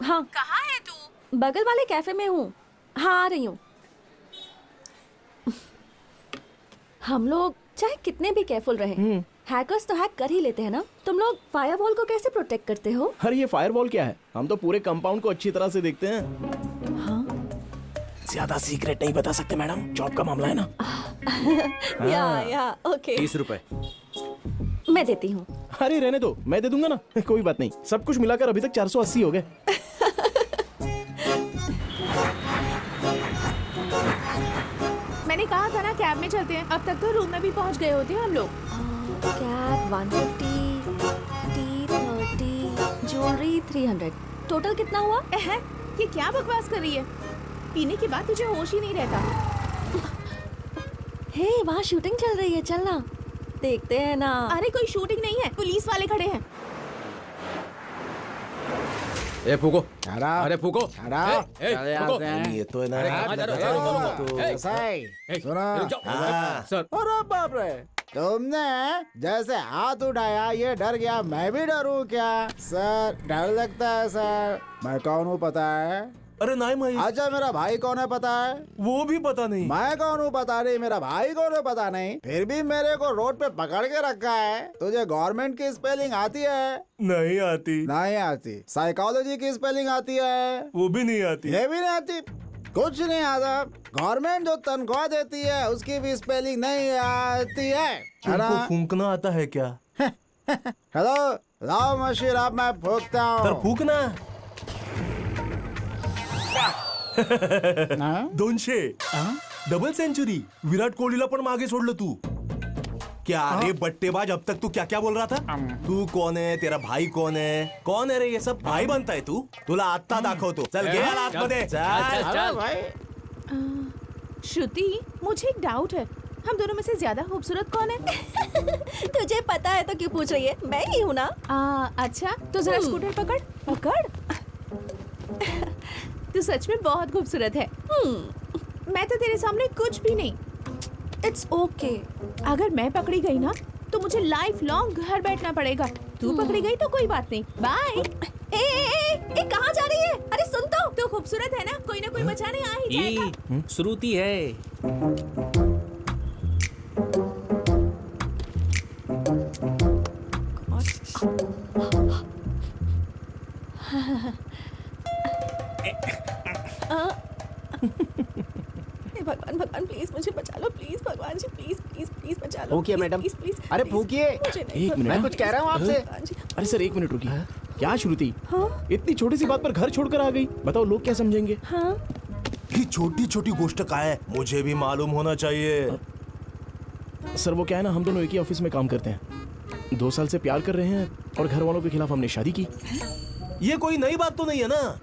हाँ। कहाँ है तू? बगल वाले कैफे में हूँ। हाँ, आ रही हूँ। हम लोग चाहे कितने भी केयरफुल रहें, हैकर्स तो हैक कर ही लेते हैं ना। तुम लोग फायरवॉल को कैसे प्रोटेक्ट करते हो? अरे ये फायरवॉल क्या है, हम तो पूरे कंपाउंड को अच्छी तरह से देखते हैं। हाँ? ज्यादा सीक्रेट नहीं बता सकते मैडम, जॉब का मामला है ना। या ओके। 30 रुपए। मैं देती हूँ। अरे रहने दो, मैं दे दूंगा ना। कोई बात नहीं, सब कुछ मिलाकर अभी तक 480 हो गए। मैंने कहा था ना कैब में चलते हैं, अब तक तो रूम में भी पहुंच गए होते हम लोग। कैब 150, टी 30, ज्वेलरी 300, टोटल कितना हुआ? ये क्या बकवास कर रही है? पीने के बाद तुझे होश ही नहीं रहता। हे, वहाँ शूटिंग चल रही है, चलना देखते हैं ना। अरे कोई शूटिंग नहीं है, पुलिस वाले खड़े हैं। ए फूको, हरा। अरे फूको, हरा। ए, फूको। ये तो है ना। अरे कहाँ जा रहे हो? रुको, रुको। ए, ऐसा है। ए, सुनो। रुक जाओ। हाँ। सर, अरे बाप रे, तुमने जैसे हाथ उठाया ये डर गया, मैं भी डरूं क्या? सर डर लगता है सर। मैं कौन हूँ पता है? अरे नहीं भाई। अच्छा मेरा भाई कौन है पता है? वो भी पता नहीं। मैं कौन हूँ पता नहीं, मेरा भाई कौन है पता नहीं, फिर भी मेरे को रोड पे पकड़ के रखा है। तुझे गवर्नमेंट की स्पेलिंग आती है? नहीं आती। नहीं आती। साइकोलॉजी की स्पेलिंग आती है? वो भी नहीं आती। ये भी नहीं आती, कुछ नहीं आता। गवर्नमेंट जो तनख्वाह देती है उसकी भी स्पेलिंग नहीं आती है ना? फूंकना आता है क्या? हेलो, लाओ मशीन, अब मैं फूंकता हूँ। फूकना। 200 डबल सेंचुरी, विराट कोहलीला पण मागे सोडलं तू. क्या रे बट्टेबाज, अब तक तू क्या क्या बोल रहा था? तू कौन है, तेरा भाई कौन है, कौन है रे ये सब? भाई बनता है तू? तुला आत्ता दाखवतो. चल घे याला आतमध्ये. चल. श्रुति, मुझे एक डाउट है, हम दोनों में से ज्यादा खूबसूरत कौन है? तुझे पता है तो क्यों पूछ रही है? मैं ही हूँ ना. अच्छा, तो जरा स्कूटर पकड़. पकड़. तू सच में बहुत खूबसूरत है. मैं तो तेरे सामने कुछ भी नहीं. It's okay. अगर मैं पकड़ी गई ना तो मुझे लाइफ लॉन्ग घर बैठना पड़ेगा. तू पकड़ी गई तो कोई बात नहीं. बाय. ए कहाँ जा रही है? अरे सुन तो. तू खूबसूरत है ना, कोई बचाने आ ही जाएगा. श्रुति है. भगवान भगवान प्लीज मुझे बचा लो. प्लीज भगवान जी, प्लीज प्लीज प्लीज बचा लो. फूकिए मैडम. प्लीज. अरे फूकिए. एक मिनट. मैं कुछ कह रहा हूँ आपसे. अरे सर, एक मिनट रुकिए. क्या श्रुति, इतनी छोटी सी बात पर घर छोड़कर आ गई? बताओ लोग क्या समझेंगे? ही छोटी छोटी गोष्ट का है, मुझे भी मालूम होना चाहिए. सर वो क्या है ना, हम दोनों एक ही ऑफिस में काम करते हैं. 2 साल से प्यार कर रहे हैं और घर वालों के खिलाफ हमने शादी की. ये कोई नई बात तो नहीं है ना?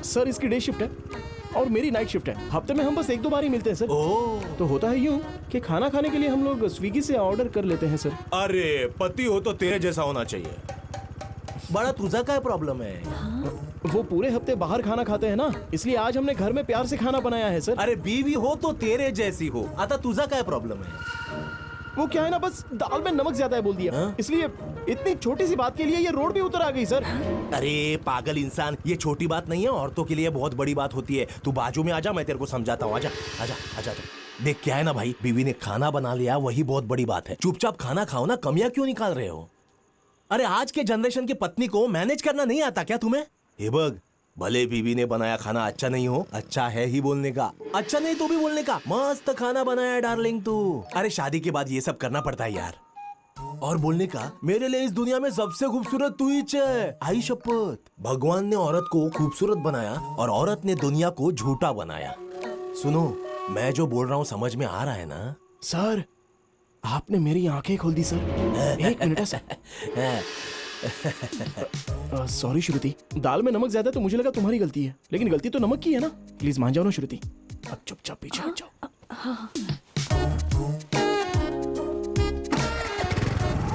सर इसकी डे शिफ्ट है और मेरी नाइट शिफ्ट है. हफ्ते में हम बस 1-2 बार ही मिलते हैं सर. तो होता है यूं कि खाना खाने के लिए हम लोग स्विगी से ऑर्डर कर लेते हैं सर. अरे पति हो तो तेरे जैसा होना चाहिए. बड़ा तुझा क्या प्रॉब्लम है? वो पूरे हफ्ते बाहर खाना खाते हैं ना, इसलिए आज हमने घर में प्यार से खाना बनाया है सर. अरे बीवी हो तो तेरे जैसी हो. आता तुझा क्या प्रॉब्लम है? वो क्या है ना, बस दाल में नमक ज्यादा है बोल दिया. इसलिए इतनी छोटी सी बात के लिए ये रोड पे उतर आ गई सर. अरे पागल इंसान, ये छोटी बात नहीं है, औरतों के लिए बहुत बड़ी बात होती है. तू बाजू में आजा, मैं तेरे को समझाता हूँ. आजा आजा आजा. देख क्या है ना भाई, बीवी ने खाना बना लिया वही बहुत बड़ी बात है. चुपचाप खाना खाओ ना, कमियां क्यों निकाल रहे हो? अरे आज के जनरेशन की पत्नी को मैनेज करना नहीं आता क्या तुम्हें? ये बग, भले बीवी ने बनाया खाना अच्छा नहीं हो, अच्छा है ही बोलने का. अच्छा नहीं तो भी बोलने का. मस्त खाना बनाया डार्लिंग तू. अरे शादी के बाद ये सब करना पड़ता है यार. और बोलने का, मेरे लिए इस दुनिया में सबसे खूबसूरत तू ही है. आई शपथ. भगवान ने औरत को खूबसूरत बनाया और औरत ने दुनिया को झूठा बनाया. सुनो, मैं जो बोल रहा हूँ समझ में आ रहा है ना? सर आपने मेरी आंखें खोल दी सर. एक मिनट सर. सॉरी श्रुति, दाल में नमक ज्यादा तो मुझे लगा तुम्हारी गलती है, लेकिन गलती तो नमक की है ना. प्लीज मान जाओ ना श्रुति. अब चुपचाप पीछे हट जाओ.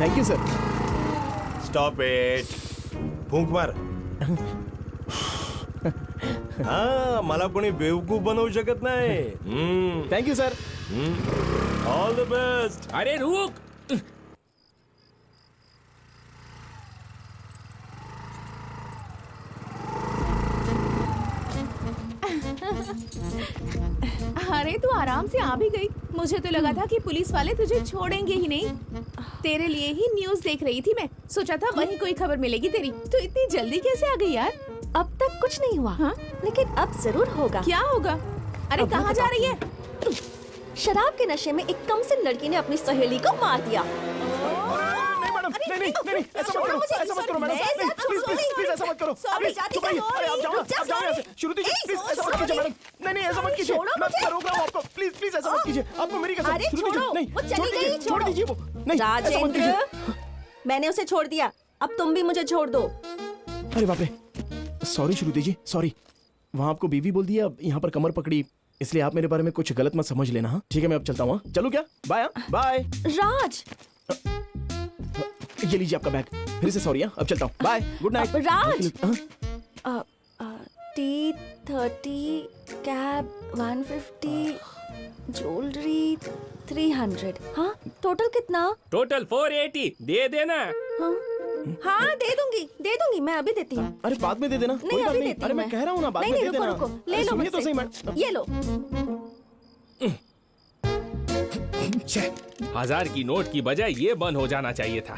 Thank you sir. Stop it. फूंक मार. हाँ, मला कोणी बेवकूफ बनवू शकत नाही. Thank you sir. All the best. अरे रुक. अरे तू आराम से आ भी गई. मुझे तो लगा था कि पुलिस वाले तुझे छोड़ेंगे ही नहीं. तेरे लिए ही न्यूज़ देख रही थी मैं. सोचा था वहीं कोई खबर मिलेगी तेरी. तो इतनी जल्दी कैसे आ गई यार? अब तक कुछ नहीं हुआ. लेकिन अब जरूर होगा. क्या होगा? अरे कहाँ जा रही है? शराब के नशे में एक कमसिन लड़की ने अपनी सहेली को मार दिया. नहीं मैडम, नहीं, ऐसा मत करो, ऐसा मत करो मैडम. प्लीज ऐसा मत करो. अरे आप जाओ यहाँ से. श्रुति जी प्लीज ऐसा मत कीजिए मैडम. नहीं ऐसा मत कीजिए. मैं रोक रहा हूँ आपको. प्लीज ऐसा मत कीजिए. आपको मेरी कसम. श्रुति जी नहीं, छोड़ दीजिए वो. नहीं, राजेंद्र, मैंने उसे छोड़ दिया. अब तुम भी मुझे छोड़ दो. अरे बाप रे, सॉरी श्रुति जी, सॉरी. वहाँ आपको बीवी बोल दिया, यहाँ पर कमर पकड़ी, इसलिए आप मेरे बारे में कुछ गलत मत समझ लेना. हाँ ठीक है, मैं अब चलता हूँ. चलो क्या? बाय. बाय राज. ये लीजिए आपका बैग. फिर से सॉरी. अब चलता हूँ. Bye. Good night. Raj. T30 cab 150 jewellery 300. हाँ टोटल कितना? टोटल 480. दे देना. हाँ दे दूंगी मैं अभी देती हूँ. अरे बाद में दे देना. नहीं अभी देती हूँ. अरे मैं कह रहा हूँ ना, बाद में दे देना. रुको ले लो. सुनिए तो सही मैडम. ये लो. 1000 की नोट की बजाय ये बंद हो जाना चाहिए था.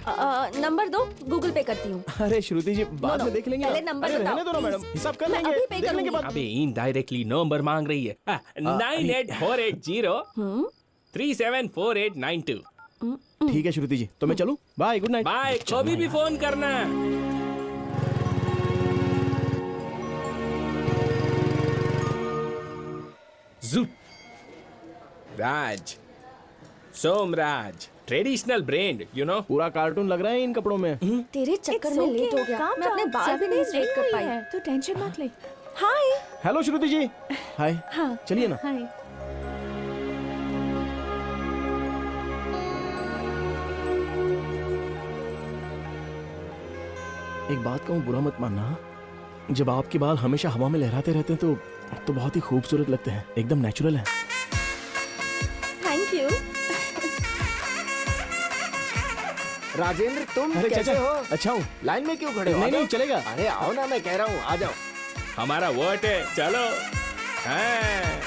नंबर दो, गूगल पे करती हूँ. अरे श्रुति जी बाद में देख लेंगे. पहले नंबर बताओ. रहने दो ना मैडम, हिसाब कर लेंगे. अभी पे देख लेंगे बाद. अबे इनडायरेक्टली नंबर मांग रही है. 98480 374892. ठीक है श्रुति जी, तो मैं चलूं. बाय. Good night. बाय. कभी भी फोन करना. Raj, Somraj, traditional brand, you know. पूरा कार्टून लग रहा है इन कपड़ों में। तेरे चक्कर में लेट हो गया, मैं अपने बाल भी नहीं स्ट्रेट कर पाई। तो टेंशन मत ले। हाय। हेलो श्रुति जी। हाय। हाँ चलिए ना। हाय। एक बात कहूँ, बुरा मत मानना, जब आपके बाल हमेशा हवा में लहराते रहते हैं तो बहुत ही खूबसूरत लगते हैं, एकदम नेचुरल है। Thank you. राजेंद्र तुम अरे कैसे चाचा, हो? अच्छा हूँ। लाइन में क्यों खड़े हो? नहीं, आ जाओ। नहीं, चलेगा। अरे आओ ना, मैं कह रहा हूँ आ जाओ। हमारा वोट है, चलो। हाँ।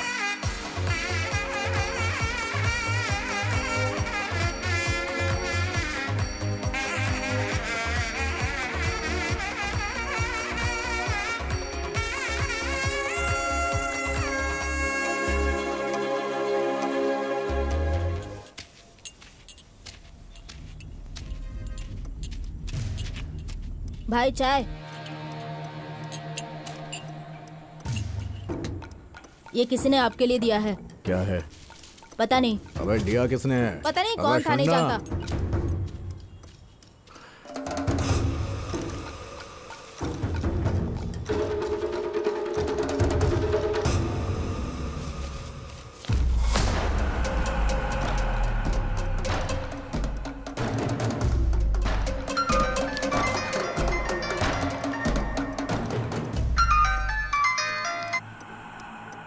भाई चाय। ये किसी ने आपके लिए दिया है। क्या है? पता नहीं। अबे दिया किसने है? पता नहीं अबे कौन था, नहीं सुनना। जानता।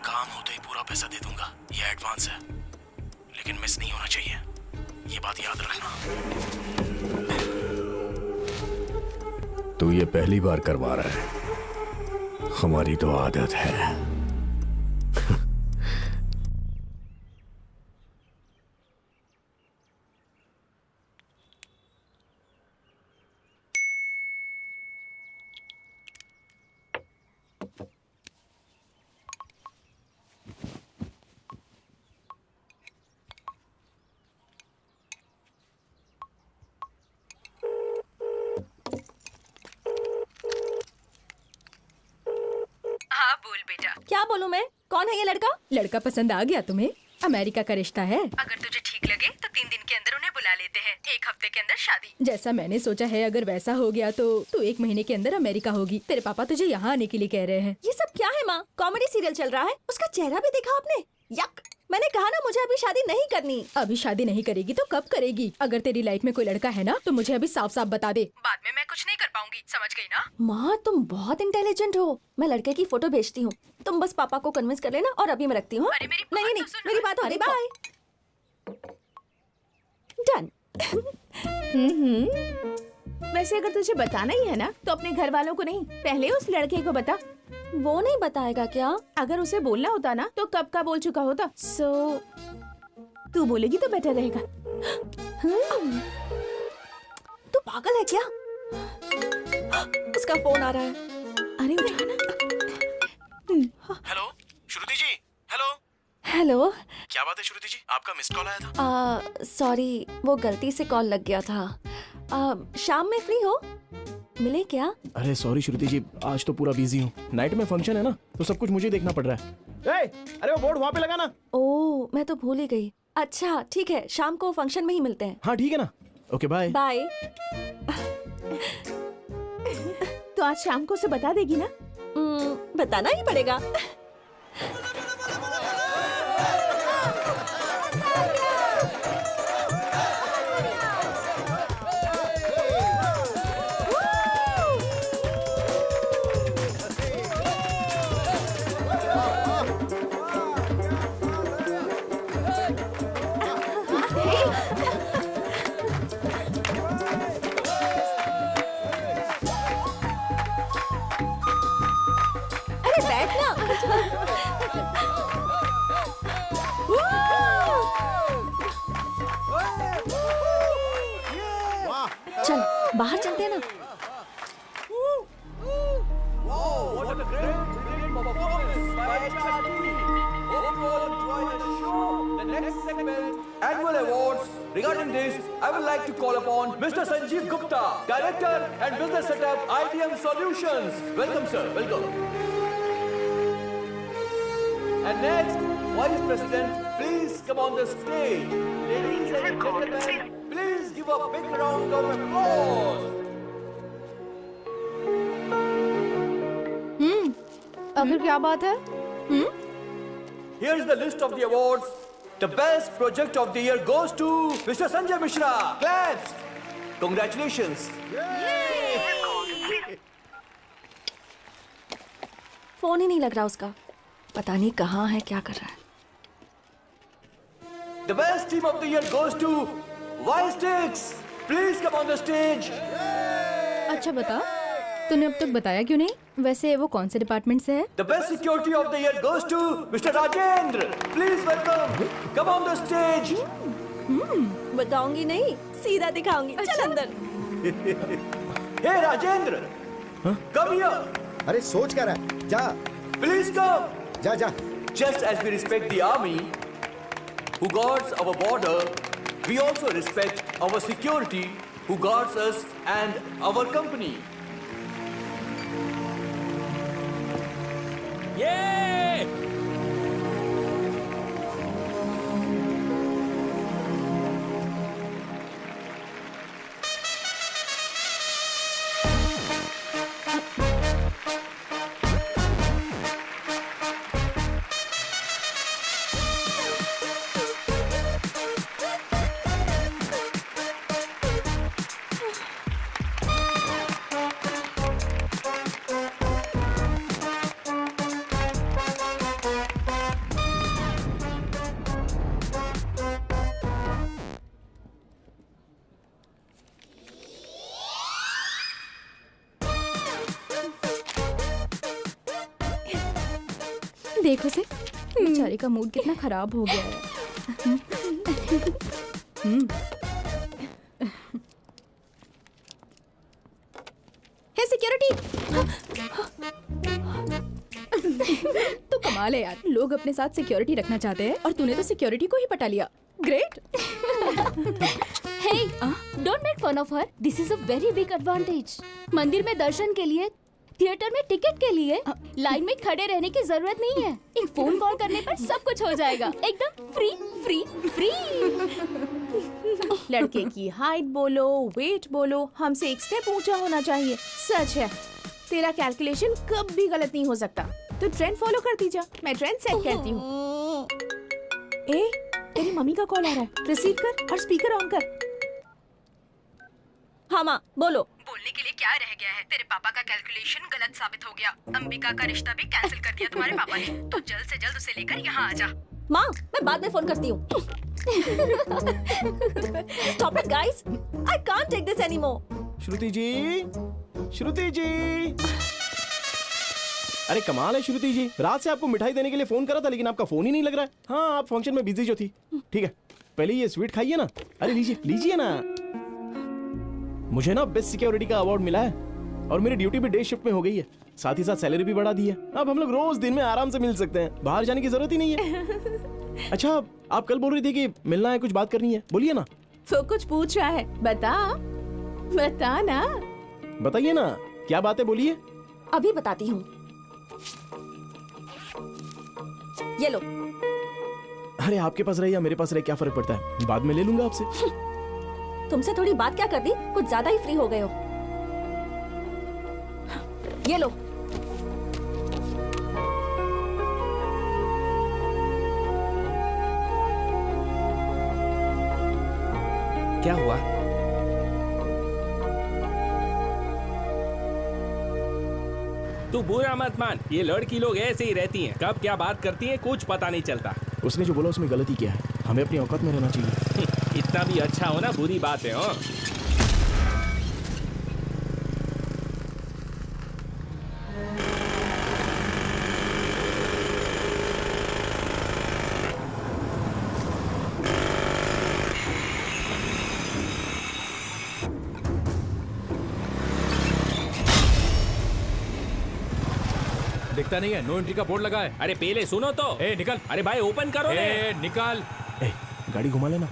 काम होते ही पूरा पैसा दे दूंगा, ये एडवांस है, लेकिन मिस नहीं होना चाहिए, ये बात याद रखना। तू ये पहली बार करवा रहा है, हमारी तो आदत है। हाँ बोल बेटा। क्या बोलूं मैं? कौन है ये लड़का? लड़का पसंद आ गया तुम्हें? अमेरिका का रिश्ता है। अगर तुझे ठीक लगे तो 3 दिन के अंदर उन्हें बुला लेते हैं, 1 हफ्ते के अंदर शादी। जैसा मैंने सोचा है, अगर वैसा हो गया तो तू 1 महीने के अंदर अमेरिका होगी। तेरे पापा तुझे यहाँ आने के लिए कह रहे हैं। ये सब क्या है माँ? कॉमेडी सीरियल चल रहा है, उसका चेहरा भी देखा आपने? यक! मैंने कहा ना मुझे अभी शादी नहीं करनी। अभी शादी नहीं करेगी तो कब करेगी? अगर तेरी लाइफ में कोई लड़का है ना तो मुझे अभी साफ साफ बता दे। बाद में मैं कुछ नहीं कर पाऊंगी, समझ गई ना? माँ तुम बहुत इंटेलिजेंट हो। मैं लड़के की फोटो भेजती हूँ, तुम बस पापा को कन्विंस कर लेना और अभी मैं रखती हूँ। अरे मेरी नहीं बात नहीं तो सुन। मेरी बात होगी। बाय। डन। वैसे अगर तुझे बताना ही है ना तो अपने घर वालों को नहीं, पहले उस लड़के को बता। वो नहीं बताएगा क्या? अगर उसे बोलना होता ना तो कब का बोल चुका होता। तू बोलेगी तो बेटर रहेगा। तू पागल है क्या? उसका फोन आ रहा है। अरे उठाना। हेलो श्रुति जी। हेलो। हेलो। क्या बात है श्रुति जी, आपका मिस कॉल आया था। सॉरी, वो गलती से कॉल लग गया था। शाम में फ्री हो? मिले क्या? अरे सॉरी श्रुति जी, आज तो पूरा बिजी हूँ, नाइट में फंक्शन है ना, तो सब कुछ मुझे देखना पड़ रहा है। अरे वो बोर्ड वहाँ पे लगा ना। ओह मैं तो भूल ही गई। अच्छा ठीक है, शाम को फंक्शन में ही मिलते हैं। हाँ ठीक है ना, ओके बाय। बाय। तो आज शाम को उसे बता देगी ना? बताना ही पड़ेगा। अरे बैठना। चल बाहर चलते हैं ना। Annual awards. Regarding this, I would like to call upon Mr. Sanjeev Gupta, Director and Business Setup IBM Solutions. Welcome, sir. Welcome. And next, Vice President, please come on the stage. Ladies and gentlemen, please give a big round of applause. अगर क्या बात है? Here's the list of the awards. The best project of the year goes to Mr. Sanjay Mishra. Claps. Congratulations. Phone ही नहीं लग रहा उसका, पता नहीं कहाँ है, क्या कर रहा है। The best team of the year goes to Y-Sticks. Please come on the stage. अच्छा बता, तूने अब तक बताया क्यों नहीं? वैसे वो कौन से डिपार्टमेंट से है? The best security of the year goes to Mr. Rajendra. Please welcome. Come on the stage. बताऊंगी नहीं, सीधा दिखाऊंगी। चल अंदर। Hey Rajendra. Come here. अरे सोच क्या रहा है? जा Please come. जा जा। Just as we respect the army who guards our border, we also respect our security who guards us and our company. ये देखो से, बेचारे का मूड कितना खराब हो गया है। हे सिक्योरिटी! तो कमाल है यार, लोग अपने साथ सिक्योरिटी रखना चाहते हैं और तूने तो सिक्योरिटी को ही पटा लिया। Great! Hey, don't make fun of her. This is a very big advantage. मंदिर में दर्शन के लिए, थिएटर में टिकट के लिए लाइन में खड़े रहने की जरूरत नहीं है। एक फोन कॉल करने पर सब कुछ हो जाएगा, एकदम फ्री फ्री फ्री। लड़के की हाइट बोलो, वेट बोलो, हमसे एक स्टेप ऊंचा होना चाहिए। सच है, तेरा कैलकुलेशन कभी गलत नहीं हो सकता। तो ट्रेंड फॉलो करती जा, मैं ट्रेंड सेट करती हूँ। ए, तेरी मम्मी का कॉल आ रहा है, रिसीव कर और स्पीकर ऑन कर। हाँ माँ, बोलो। बोलने के लिए क्या रह गया है? तेरे पापा का कैलकुलेशन गलत साबित हो गया। अंबिका का रिश्ता भी कैंसिल कर दिया तुम्हारे पापा ने। तो जल्द से जल्द उसे लेकर यहाँ आ जा। माँ, मैं बाद में फोन करती हूँ। Stop it, guys! I can't take this anymore. श्रुति जी, श्रुति जी। अरे कमाल है श्रुति जी, रात से आपको मिठाई देने के लिए फोन करा था लेकिन आपका फोन ही नहीं लग रहा है। हाँ, आप फंक्शन में बिजी जो थी। ठीक है, पहले ये स्वीट खाइए ना। अरे लीजिए लीजिए ना। मुझे ना बेस्ट सिक्योरिटी का अवार्ड मिला है और मेरी ड्यूटी भी डे शिफ्ट में हो गई है। साथ ही साथ सैलरी भी बढ़ा दी है। अब हम लोग रोज दिन में आराम से मिल सकते हैं, बाहर जाने की जरूरत ही नहीं है। अच्छा, आप कल बोल रही थी कि मिलना है, कुछ बात करनी है, बोलिए ना। तो कुछ पूछ रहा है, बता बता ना। बताइए ना, क्या बात है, बोलिए। अभी बताती हूँ, ये लो। अरे आपके पास रहे या मेरे पास रहे, क्या फर्क पड़ता है, बाद में ले लूंगा आपसे। तुमसे थोड़ी बात क्या कर दी, कुछ ज्यादा ही फ्री हो गए हो। ये लो। क्या हुआ? तू बुरा मत मान, ये लड़की लोग ऐसे ही रहती हैं, कब क्या बात करती हैं कुछ पता नहीं चलता। उसने जो बोला उसमें गलती क्या है, हमें अपनी औकात में रहना चाहिए। इतना भी अच्छा होना बुरी बात है। हाँ, दिखता नहीं है, नो एंट्री का बोर्ड लगा है। अरे पहले सुनो तो। ए निकल। अरे भाई ओपन करो। ए निकल। ए, गाड़ी घुमा लेना।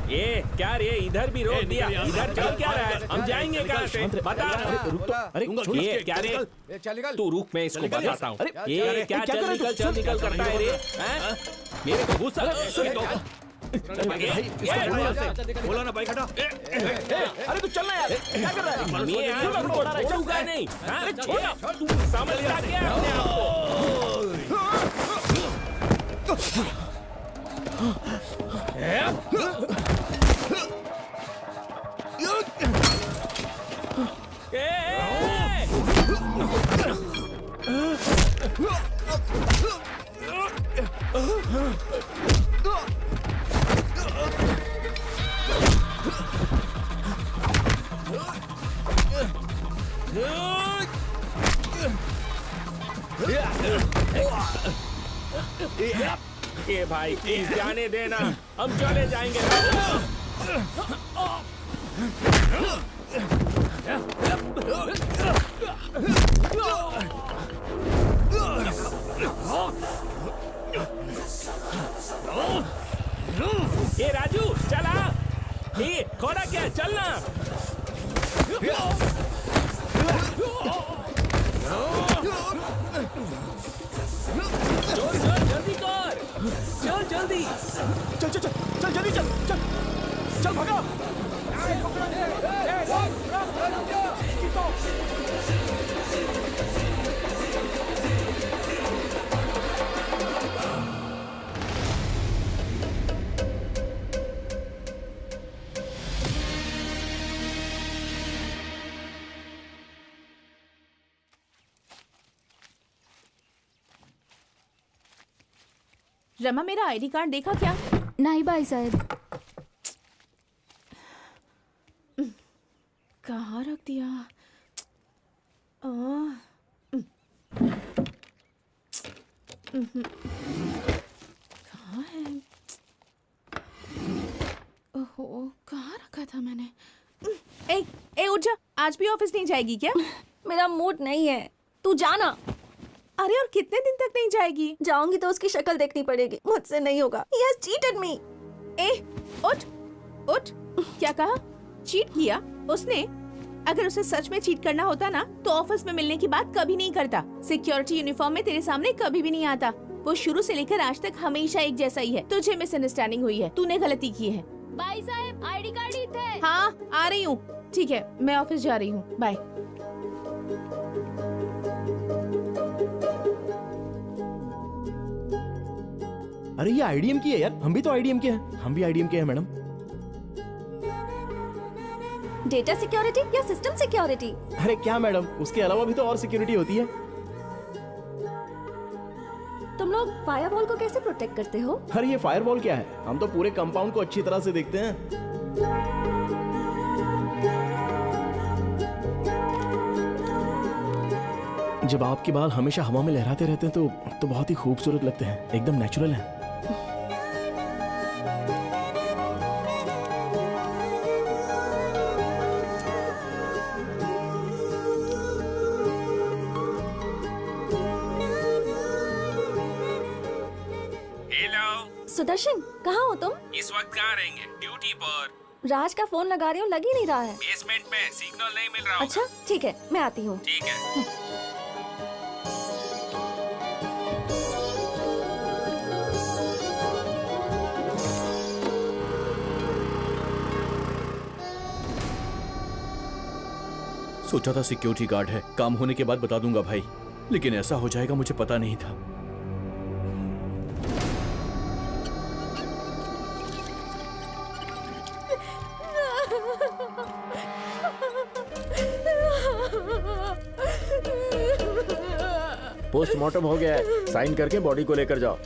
ये क्या रे इधर भी रोक दिया, इधर चल क्या रहा है? हम जाएंगे कहाँ से? बता। अरे ये क्या रे? चल निकल। तू रुक, मैं इसको बताता हूँ। अरे, ये क्या चल निकल करता है रे? हैं? मेरे को गुस्सा बोला ना बाइक हटा। अरे तू चलना यार, क्या कर रहा है? मैं यहाँ रुकूंगा नहीं। हाँ? तू समझता क्या अपने आप को? ये भाई प्लीज जाने देना, हम चले जाएंगे। ये राजू चला, ये खोड़ा क्या, चलना। चल जल्दी कर, चल जल्दी, चल जल्दी चल भगा। रमा, मेरा आईडी कार्ड देखा क्या? नहीं भाई साहब। कहाँ रख दिया? कहाँ है? ओहो, कहाँ रखा था मैंने? ए उठ जा, आज भी ऑफिस नहीं जाएगी क्या? मेरा मूड नहीं है, तू जाना। अरे और कितने दिन तक नहीं जाएगी? जाऊंगी तो उसकी शक्ल देखनी पड़ेगी, मुझसे नहीं होगा। He has cheated me। उठ। क्या कहा? चीट किया उसने? अगर उसे सच में चीट करना होता ना तो ऑफिस में मिलने की बात कभी नहीं करता। सिक्योरिटी यूनिफॉर्म में तेरे सामने कभी भी नहीं आता। वो शुरू से लेकर आज तक हमेशा एक जैसा ही है। तुझे मिसअंडरस्टैंडिंग हुई है, तूने गलती की है। भाई साहब आईडी कार्ड ही थे। हाँ आ रही हूँ। ठीक है, मैं ऑफिस जा रही हूँ, बाय। अरे ये आईडीएम की है यार, हम भी तो आईडीएम के हैं। हम भी आईडीएम के हैं मैडम। डेटा सिक्योरिटी या सिस्टम सिक्योरिटी? अरे क्या मैडम, उसके अलावा भी तो और सिक्योरिटी होती है। तुम लोग फायरवॉल को कैसे प्रोटेक्ट करते हो? अरे ये फायरवॉल क्या है, हम तो पूरे कंपाउंड को अच्छी तरह से देखते हैं। जब आपके बाल हमेशा हवा में लहराते रहते हैं तो बहुत ही खूबसूरत लगते हैं, एकदम नेचुरल है। हेलो सुदर्शन, कहाँ हो तुम? इस वक्त कहाँ रहेंगे? ड्यूटी पर। राज का फोन लगा रही हूँ, लग ही नहीं रहा है। बेसमेंट में सिग्नल नहीं मिल रहा। अच्छा ठीक है, मैं आती हूँ। ठीक है। सोचा था सिक्योरिटी गार्ड है, काम होने के बाद बता दूंगा भाई, लेकिन ऐसा हो जाएगा मुझे पता नहीं था। पोस्टमार्टम हो गया है, साइन करके बॉडी को लेकर जाओ।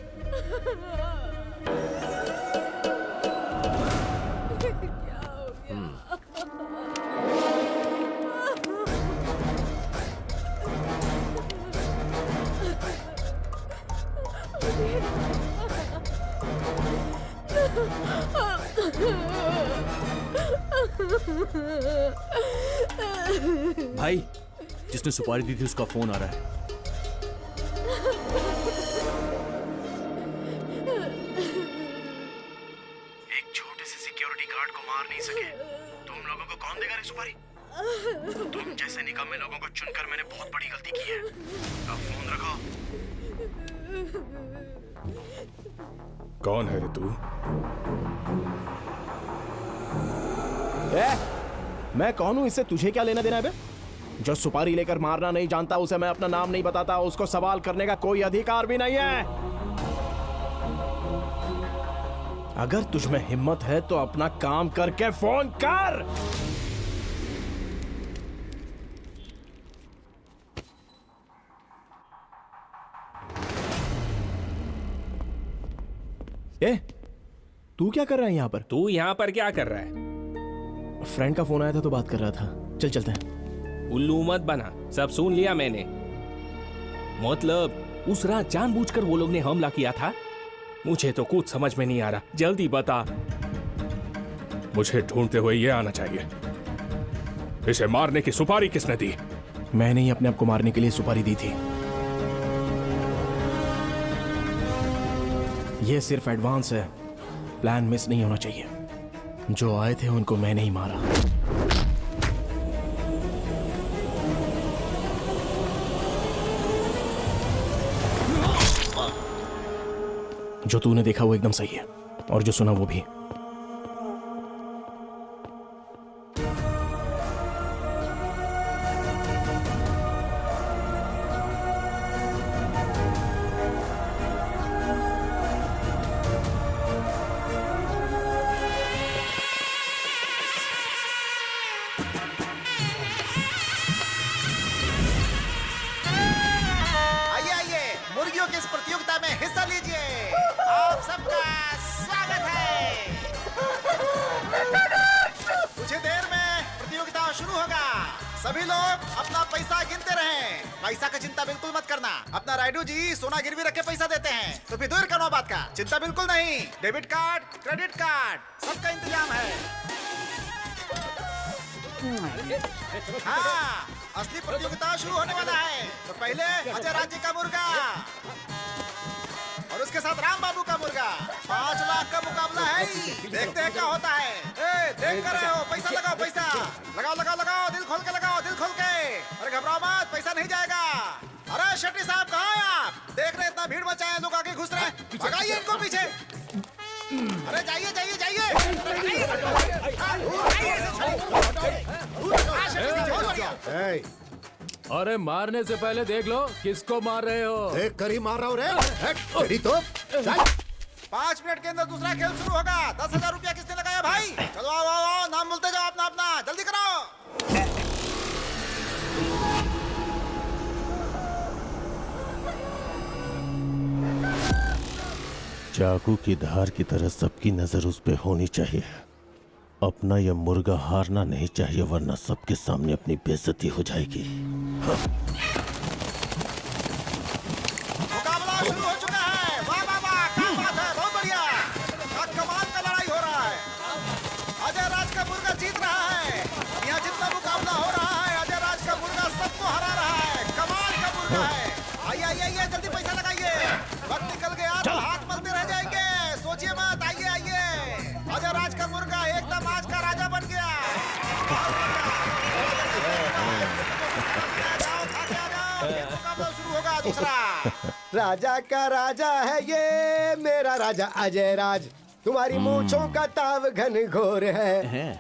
भाई, जिसने सुपारी दी थी उसका फोन आ रहा है। एक छोटे से सिक्योरिटी गार्ड को मार नहीं सके तो हम लोगों को कौन देगा रे सुपारी? तुम जैसे निकम्मे लोगों को चुनकर मैंने बहुत बड़ी गलती की है। अब फोन रखो। कौन है रे तू? मैं कौन हूं, इससे तुझे क्या लेना देना है बे? जो सुपारी लेकर मारना नहीं जानता उसे मैं अपना नाम नहीं बताता, उसको सवाल करने का कोई अधिकार भी नहीं है। अगर तुझ में हिम्मत है तो अपना काम करके फोन कर। ए, तू क्या कर रहा है यहाँ पर? तू यहाँ पर क्या कर रहा है? फ्रेंड का फोन आया था तो बात कर रहा था। चल चलते हैं। उल्लू मत बना, सब सुन लिया मैंने। मतलब उस रात जानबूझकर वो लोग ने हमला किया था? मुझे तो कुछ समझ में नहीं आ रहा, जल्दी बता। मुझे ढूंढते हुए ये आना चाहिए। इसे मारने की सुपारी किसने दी? मैंने ही अपने आप को मारने के लिए सुपारी दी थी। ये सिर्फ एडवांस है, प्लान मिस नहीं होना चाहिए। जो आए थे उनको मैंने ही मारा। जो तूने देखा वो एकदम सही है और जो सुना वो भी। सभी लोग अपना पैसा गिनते रहें। पैसा का चिंता बिल्कुल मत करना। अपना राइडू जी सोना गिरवी रख के पैसा देते हैं, तो फिर दूर करो बात का। चिंता बिल्कुल नहीं। डेबिट कार्ड, क्रेडिट कार्ड, सबका इंतजाम है। हाँ, असली प्रतियोगिता शुरू होने वाला है। तो पहले अजय राज जी का मुर्गा और उसके साथ राम बाबू का मुर्गा। 5 लाख का मुकाबला है। देखते हैं क्या होता है। देख कर रहे हो, पैसा लगाओ, पैसा लगाओ लगाओ लगाओ, दिल खोल के लगाओ, दिल खोल के। अरे घबराओ मत, पैसा नहीं जाएगा। अरे शेट्टी साहब कहाँ हैं आप? देख रहे इतना भीड़ मचा है, लोग आगे घुस रहे हैं। भगाइए इनको पीछे। अरे जाइए जाइए जाइए। अरे मारने से पहले देख लो किसको मार रहे हो। देख कर ही मार रहा हूँ रे। तो 5 मिनट के अंदर दूसरा खेल शुरू होगा। 10,000 रुपया किसने लगाया भाई? चलो आओ आओ आओ, नाम बोलते जाओ अपना अपना, जल्दी करो। चाकू की धार की तरह सबकी नजर उस पे होनी चाहिए। अपना यह मुर्गा हारना नहीं चाहिए, वरना सबके सामने अपनी बेइज्जती हो जाएगी। मुकाबला शुरू हो चुका है। वाह वाह वाह, क्या बात है, बहुत बढ़िया। कमाल का लड़ाई हो रहा है। अजय राज का मुर्गा जीत रहा है। यहाँ जितना मुकाबला हो रहा है, अजय राज का मुर्गा सबको हरा रहा है। कमाल का मुर्गा है। आइए आइए आइए, जल्दी पैसा लगाइए। वक्त निकल गया तो हाथ मलते रह जाएंगे। सोचिए मत, आइए आइए। अजय राज का मुर्गा एकदम आज का राजा बन गया। मुकाबला शुरू होगा दूसरा। राजा का राजा है ये मेरा राजा अजय राज। तुम्हारी मूंछों का ताव घन घोर है।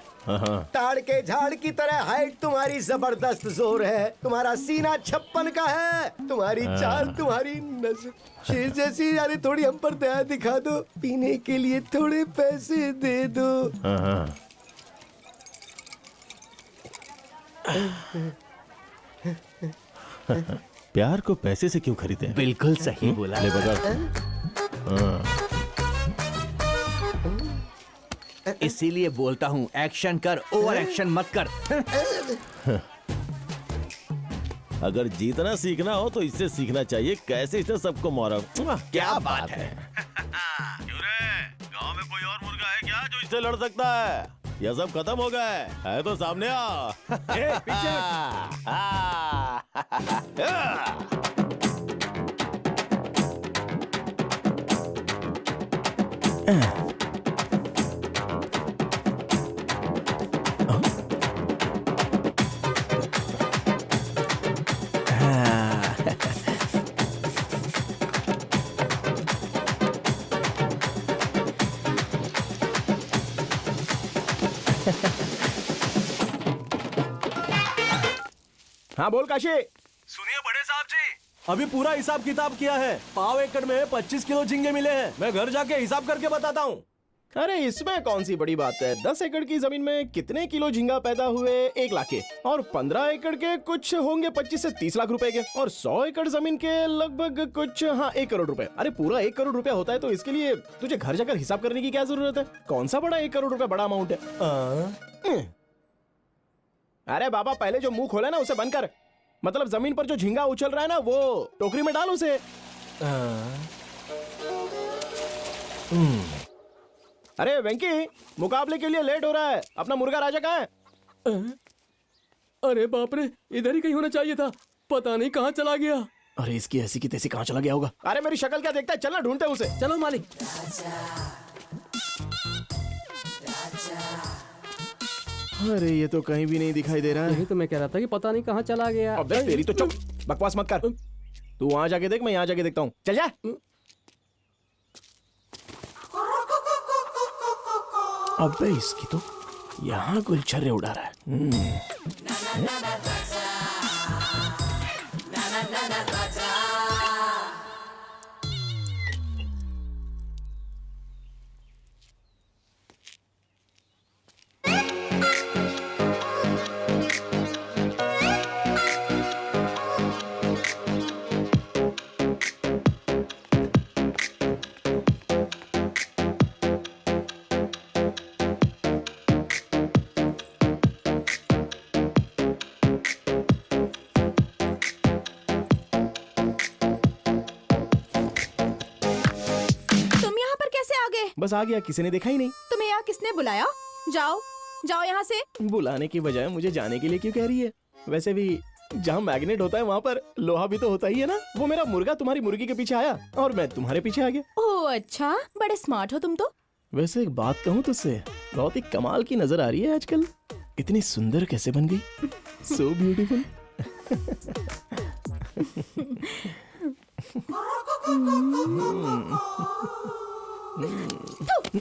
ताड़ के झाड़ की तरह हाइट तुम्हारी जबरदस्त जोर है। तुम्हारा सीना 56 का है। तुम्हारी चाल, तुम्हारी नजर शेर जैसी। यानी थोड़ी हम पर दया दिखा दो। पीने के लिए थोड़े पैसे दे दो। प्यार को पैसे से क्यों खरीदे? बिल्कुल सही बोला। ले बता। इसीलिए बोलता हूँ, एक्शन कर, ओवर एक्शन मत कर। अगर जीतना सीखना हो तो इससे सीखना चाहिए, कैसे इसने सबको मारा। क्या बात है। क्यों रे, गांव में कोई और मुर्गा है क्या जो इससे लड़ सकता है? यह सब खत्म हो गया है तो सामने आ। पीछे। हाँ बोल काशी। सुनिए बड़े साहब जी, अभी पूरा हिसाब किताब किया है। पाव एकड़ में 25 किलो झींगे मिले हैं। मैं घर जाके हिसाब करके बताता हूँ। अरे इसमें कौन सी बड़ी बात है। 10 एकड़ की जमीन में कितने किलो झींगा पैदा हुए? 1 लाख के। और 15 एकड़ के कुछ होंगे 25 से 30 लाख रुपए के। और 100 एकड़ जमीन के लगभग कुछ 1 करोड़ रुपए। अरे पूरा 1 करोड़ रुपया होता है तो इसके लिए तुझे घर जाकर हिसाब करने की क्या जरूरत है? कौन सा बड़ा 1 करोड़ रुपया बड़ा अमाउंट है? अरे बाबा पहले जो मुंह खोला ना उसे बंद कर। मतलब जमीन पर जो झींगा उछल रहा है ना वो टोकरी में डाल उसे। अरे वेंकी, मुकाबले के लिए लेट हो रहा है। अपना मुर्गा राजा कहाँ है? अरे बाप रे, इधर ही कहीं होना चाहिए था। पता नहीं कहाँ चला गया। अरे इसकी ऐसी की तैसी कहाँ चला गया होगा? अरे मेरी शक्ल क्या देखता है? चलना ढूंढते हैं उसे। चलो मालिक। अरे ये तो कहीं भी नहीं दिखाई दे रहा है। यही तो मैं कह रहा था कि पता नहीं कहाँ चला गया। अबे तेरी तो चुप, बकवास मत कर। तू वहां जाके देख, मैं यहाँ जाके देखता हूँ। चल जा। अबे इसकी तो यहाँ गुलछर्रे उड़ा रहा है। बस आ गया, किसी ने देखा ही नहीं। तुम्हें यहाँ किसने बुलाया? जाओ जाओ यहाँ से। बुलाने की बजाय मुझे जाने के लिए क्यों कह रही है? वैसे भी जहाँ मैग्नेट होता है वहाँ पर लोहा भी तो होता ही है ना। वो मेरा मुर्गा तुम्हारी मुर्गी के पीछे आया और मैं तुम्हारे पीछे आ गया। ओह अच्छा, बड़े स्मार्ट हो तुम तो। वैसे एक बात कहूँ तुझसे, बहुत ही कमाल की नजर आ रही है आजकल। इतनी सुंदर कैसे बन गई? So beautiful.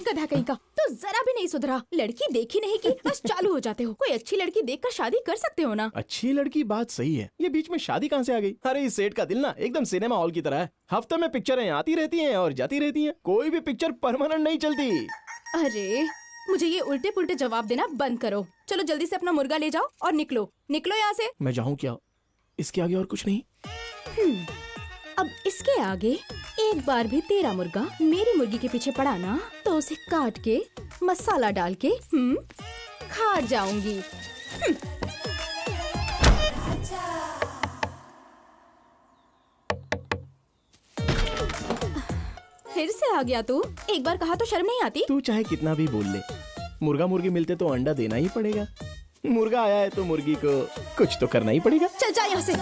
गधा कहीं का, तो जरा भी नहीं सुधरा। लड़की देखी नहीं की बस चालू हो जाते हो। कोई अच्छी लड़की देखकर शादी कर सकते हो ना। अच्छी लड़की बात सही है, ये बीच में शादी कहाँ से आ गई? अरे इस सेठ का दिल ना एकदम सिनेमा हॉल की तरह है। हफ्ते में पिक्चरें आती रहती हैं और जाती रहती हैं। कोई भी पिक्चर परमानेंट नहीं चलती। अरे मुझे ये उल्टे पुल्टे जवाब देना बंद करो। चलो जल्दी से अपना मुर्गा ले जाओ और निकलो निकलो यहाँ से। मैं जाऊँ क्या? इसके आगे और कुछ नहीं? अब इसके आगे एक बार भी तेरा मुर्गा मेरी मुर्गी के पीछे पड़ा ना तो उसे काट के मसाला डाल के खा जाऊंगी। फिर से आ गया तू। एक बार कहा तो शर्म नहीं आती? तू चाहे कितना भी बोल ले, मुर्गा मुर्गी मिलते तो अंडा देना ही पड़ेगा। मुर्गा आया है तो मुर्गी को कुछ तो करना ही पड़ेगा। चल जा यहाँ से।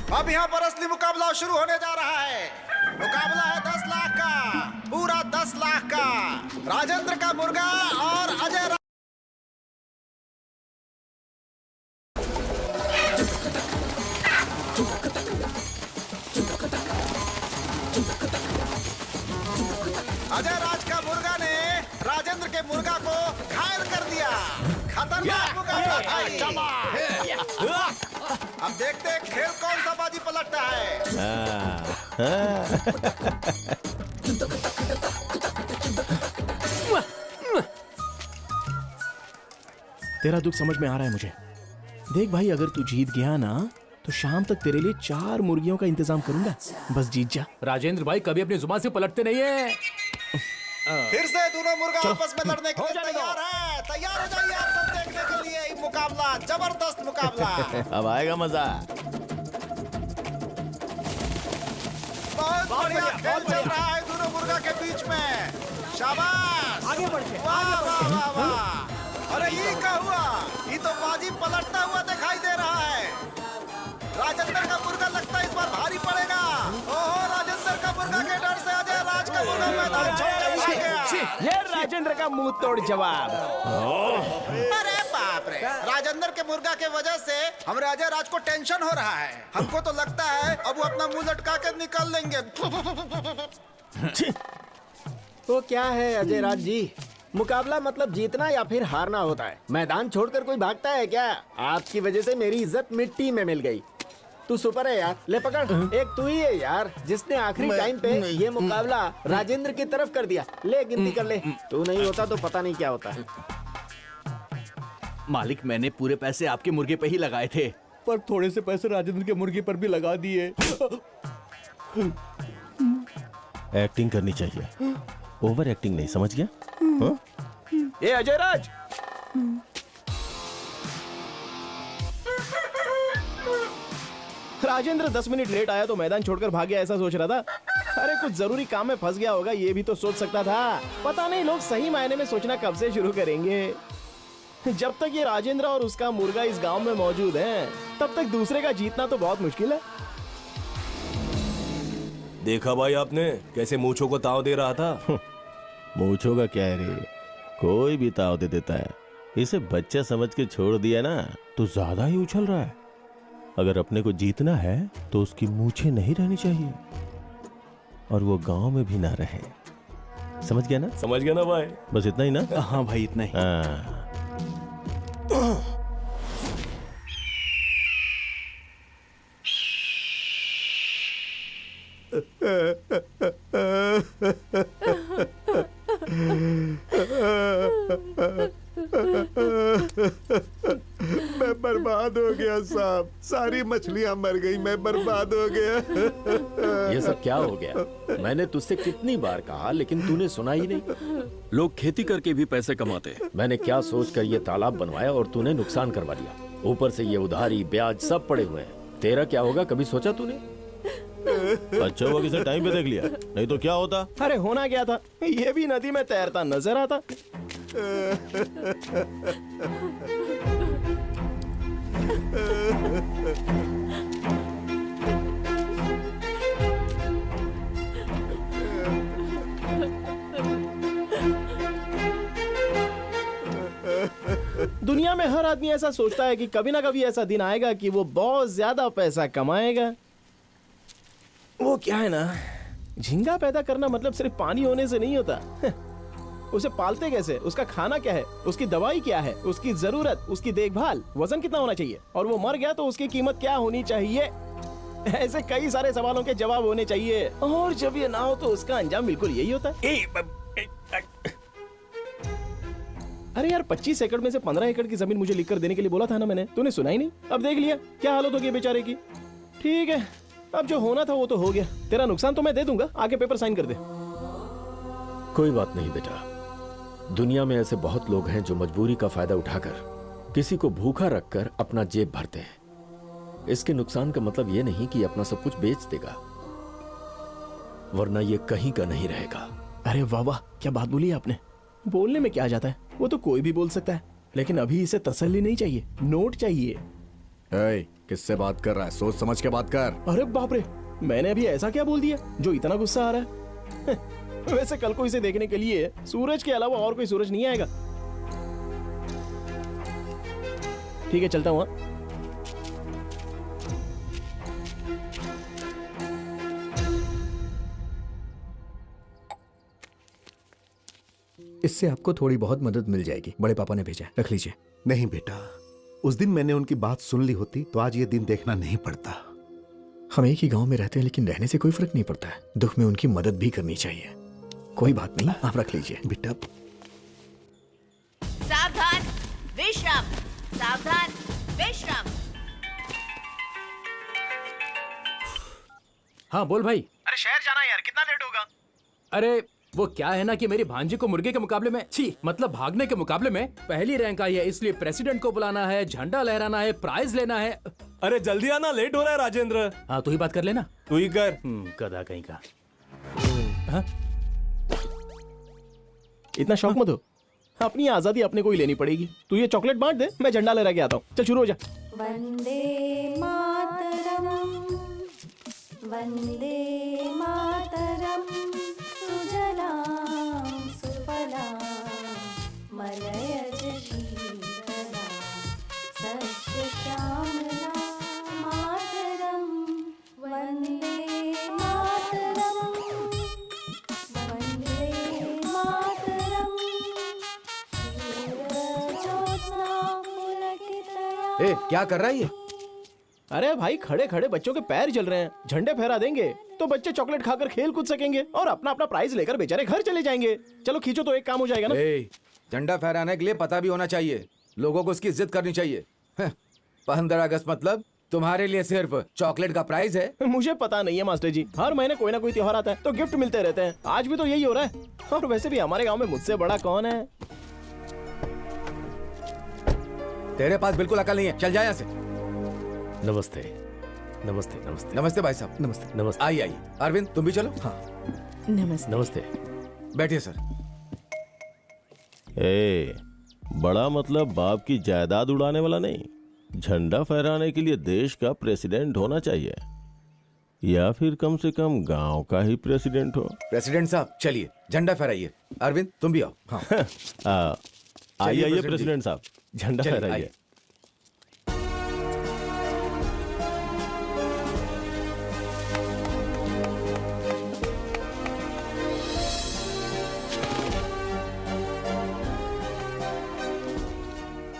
अब यहाँ पर असली मुकाबला शुरू होने जा रहा है। मुकाबला है 10 लाख का, पूरा 10 लाख का। राजेंद्र का मुर्गा और अजय राज का मुर्गा ने राजेंद्र के मुर्गा को घायल कर दिया। खतरनाक मुकाबला था। अब देखते हैं खेल कौन सा बाजी पलटता है। तेरा दुख समझ में आ रहा है मुझे। देख भाई, अगर तू जीत गया ना तो शाम तक तेरे लिए 4 मुर्गियों का इंतजाम करूंगा। बस जीत जा। राजेंद्र भाई कभी अपनी जुबान से पलटते नहीं है। फिर से दोनों मुर्गा आपस में लड़ने के लिए तैयार है। तैयार हो जाइए आप सब देखने के लिए ये मुकाबला, जबरदस्त मुकाबला। अब आएगा मजा। बहुत बढ़िया खेल चल रहा है दोनों मुर्गा के बीच में। शाबाश, आगे बढ़ के। वाह वाह वाह वाह। अरे ये क्या हुआ? ये तो बाजी पलटता हुआ दिखाई दे रहा है। राजेंद्र का मुर्गा लगता है इस बार भारी पड़ेगा। ओहो, राजेंद्र का मुर्गा के डर से अजय राज का मुर्गा मैदान छोड़ के भाग गया। ये राजेंद्र का मुंह तोड़ जवाब। अरे बाप रे, राजेंद्र के मुर्गा के वजह से हमारे अजय राज को टेंशन हो रहा है। हमको तो लगता है अब वो अपना मुंह लटका के निकल लेंगे। तो क्या है अजय राज जी, मुकाबला मतलब जीतना या फिर हारना होता है। मैदान छोड़कर कोई भागता है क्या? आपकी वजह से मेरी इज्जत मिट्टी में मिल गई। तू सुपर है यार, ले पकड़। एक तू ही है यार जिसने आखिरी टाइम पे ये मुकाबला राजेंद्र की तरफ कर दिया। ले गिनती कर ले, तू नहीं होता तो पता नहीं क्या होता। मालिक, मैंने पूरे पैसे आपके मुर्गे पे ही लगाए थे, पर थोड़े से पैसे राजेंद्र के मुर्गे पर भी लगा दिए। एक्टिंग करनी चाहिए, ओवर एक्टिंग नहीं, समझ गया? हाँ? ए अजय राज, राजेंद्र 10 मिनट लेट आया तो मैदान छोड़कर भाग गया, ऐसा सोच रहा था। अरे कुछ जरूरी काम में फंस गया होगा, ये भी तो सोच सकता था। पता नहीं लोग सही मायने में सोचना कब से शुरू करेंगे। जब तक ये राजेंद्र और उसका मुर्गा इस गांव में मौजूद हैं, तब तक दूसरे का जीतना तो बहुत मुश्किल है। देखा भाई आपने कैसे मूंछों को ताव दे रहा था? मूंछों का क्या है रे, कोई भी ताव दे देता है। इसे बच्चा समझ के छोड़ दिया ना तो ज्यादा ही उछल रहा है। अगर अपने को जीतना है तो उसकी मूछें नहीं रहनी चाहिए और वो गांव में भी ना रहे। समझ गया ना? समझ गया ना भाई? बस इतना ही ना? हाँ भाई, इतना ही। हाँ। मैं बर्बाद हो गया साहब, सारी मछलियां मर गई, मैं बर्बाद हो गया। ये सब क्या हो गया? मैंने तुझसे कितनी बार कहा लेकिन तूने सुना ही नहीं। लोग खेती करके भी पैसे कमाते। मैंने क्या सोचकर ये तालाब बनवाया और तूने नुकसान करवा दिया। ऊपर से ये उधारी ब्याज सब पड़े हुए हैं। तेरा क्या होगा कभी सोचा तूने? अच्छा हुआ किसी टाइम पे देख लिया, नहीं तो क्या होता? अरे होना क्या था, ये भी नदी में तैरता नजर आता। दुनिया में हर आदमी ऐसा सोचता है कि कभी ना कभी ऐसा दिन आएगा कि वो बहुत ज्यादा पैसा कमाएगा। वो क्या है ना, झींगा पैदा करना मतलब सिर्फ पानी होने से नहीं होता। उसे पालते कैसे, उसका खाना क्या है, उसकी दवाई क्या है, उसकी जरूरत, उसकी देखभाल, वजन कितना होना चाहिए, और वो मर गया तो उसकी कीमत क्या होनी चाहिए। ऐसे कई सारे सवालों के जवाब होने चाहिए, और जब ये ना हो तो उसका अंजाम बिल्कुल यही होता है। अरे यार 25 एकड़ में से 15 एकड़ की जमीन मुझे लिखकर देने के लिए बोला था ना मैंने, तूने सुना ही नहीं। अब देख लिया क्या हालत होगी बेचारे की। ठीक है, अब जो होना था वो तो हो गया। तेरा नुकसान तो मैं दे दूंगा, आगे पेपर साइन कर दे। कोई बात नहीं बेटा, दुनिया में ऐसे बहुत लोग हैं जो मजबूरी का फायदा उठाकर किसी को भूखा रखकर अपना जेब भरते हैं। इसके नुकसान का मतलब ये नहीं कि अपना सब कुछ बेच देगा, वरना ये कहीं का नहीं रहेगा। अरे वाह वाह, क्या बात बोली आपने। बोलने में क्या जाता है, वो तो कोई भी बोल सकता है, लेकिन अभी इसे तसल्ली नहीं चाहिए, नोट चाहिए। किससे बात कर रहा है? सोच समझ के बात कर। अरे बाप रे, मैंने अभी ऐसा क्या बोल दिया जो इतना गुस्सा आ रहा है? वैसे कल को इसे देखने के लिए सूरज के अलावा और कोई सूरज नहीं आएगा। ठीक है, चलता हूँ। इससे आपको थोड़ी बहुत मदद मिल जाएगी, बड़े पापा ने भेजा है, रख लीजिए। नहीं बेटा, उस दिन मैंने उनकी बात सुन ली होती तो आज ये दिन देखना नहीं पड़ता। हम एक ही गांव में रहते हैं लेकिन रहने से कोई फर्क नहीं पड़ता है। दुख में उनकी मदद भी करनी चाहिए। कोई बात नहीं, आप रख लीजिए बेटा। सावधान, विश्राम, सावधान, विश्राम। हाँ बोल भाई। अरे शहर जाना यार, कितना लेट होगा? अरे वो क्या है ना कि मेरी भांजी को मुर्गे के मुकाबले में, मतलब भागने के मुकाबले में पहली रैंक आई है, इसलिए प्रेसिडेंट को बुलाना है, झंडा लहराना है, प्राइज लेना है। अरे जल्दी आना, लेट हो रहा है राजेंद्र। हाँ तू ही बात कर लेना। तू ही कर। गधा कहीं का। हाँ? इतना शौक मत हो, अपनी आजादी अपने को ही लेनी पड़ेगी। तू ये चॉकलेट बांट दे, मैं झंडा लहरा के आता हूँ। चल शुरू हो जा। वंदे मातरम, वंदे मातरम, सुजलां सुफलां मलयज शीतलां सस्यश्यामलां मातरम, वंदे मातरम, वंदे मातरम, क्या कर रहा है ये? अरे भाई खड़े खड़े बच्चों के पैर जल रहे हैं, झंडे फहरा देंगे तो बच्चे चॉकलेट खाकर खेल कूद सकेंगे और अपना अपना प्राइज लेकर बेचारे घर चले जाएंगे। चलो खींचो तो एक काम हो जाएगा ना। झंडा फहराने के लिए पता भी होना चाहिए, लोगों को उसकी इज्जत करनी चाहिए। 15 अगस्त मतलब तुम्हारे लिए सिर्फ चॉकलेट का प्राइज है? मुझे पता नहीं है मास्टर जी, हर महीने कोई ना कोई त्योहार आता है तो गिफ्ट मिलते रहते हैं, आज भी तो यही हो रहा है। और वैसे भी हमारे गांव में मुझसे बड़ा कौन है? तेरे पास बिल्कुल अकल नहीं है, चल जा यहाँ से। नमस्ते नमस्ते नमस्ते नमस्ते भाई साहब। नमस्ते नमस्ते। आइए आइए, अरविंद तुम भी चलो। हाँ नमस्ते। नमस्ते। बैठिए सर। बड़ा मतलब बाप की जायदाद उड़ाने वाला नहीं, झंडा फहराने के लिए देश का प्रेसिडेंट होना चाहिए, या फिर कम से कम गांव का ही प्रेसिडेंट हो। प्रेसिडेंट साहब चलिए झंडा फहराइए। अरविंद तुम भी आओ। हाँ आइए आइए प्रेसिडेंट साहब, झंडा फहराइए।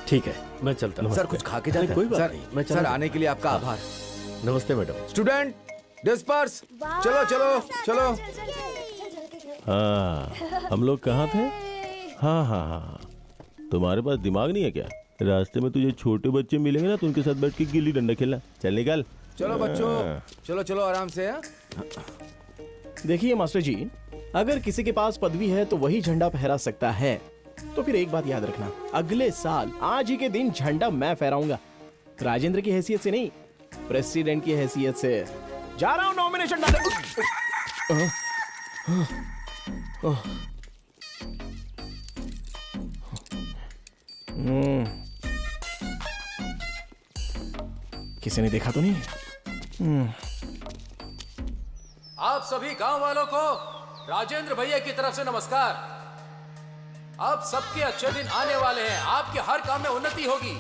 ठीक है, मैं चलता हूँ। सर कुछ खा के जाते कोई बात सर, नहीं, मैं सर आने के लिए आपका आभार। नमस्ते मैडम। स्टूडेंट डिस्पर्स, चलो चलो चलो। हाँ, हम लोग कहाँ थे? हाँ हाँ हाँ, तुम्हारे पास दिमाग नहीं है क्या? रास्ते में तुझे छोटे बच्चे मिलेंगे ना, तो उनके साथ बैठ के गिल्ली डंडा खेलना। चल निकल। चलो बच्चों, चलो चलो आराम से। देखिए मास्टर जी, अगर किसी के पास पदवी है तो वही झंडा फहरा सकता है, तो फिर एक बात याद रखना, अगले साल आज ही के दिन झंडा मैं फहराऊंगा। राजेंद्र की हैसियत से नहीं, प्रेसिडेंट की हैसियत से। जा रहा हूं नॉमिनेशन डालने। किसी ने देखा तो नहीं? आप सभी गांव वालों को राजेंद्र भैया की तरफ से नमस्कार। अब सबके अच्छे दिन आने वाले हैं, आपके हर काम में उन्नति होगी,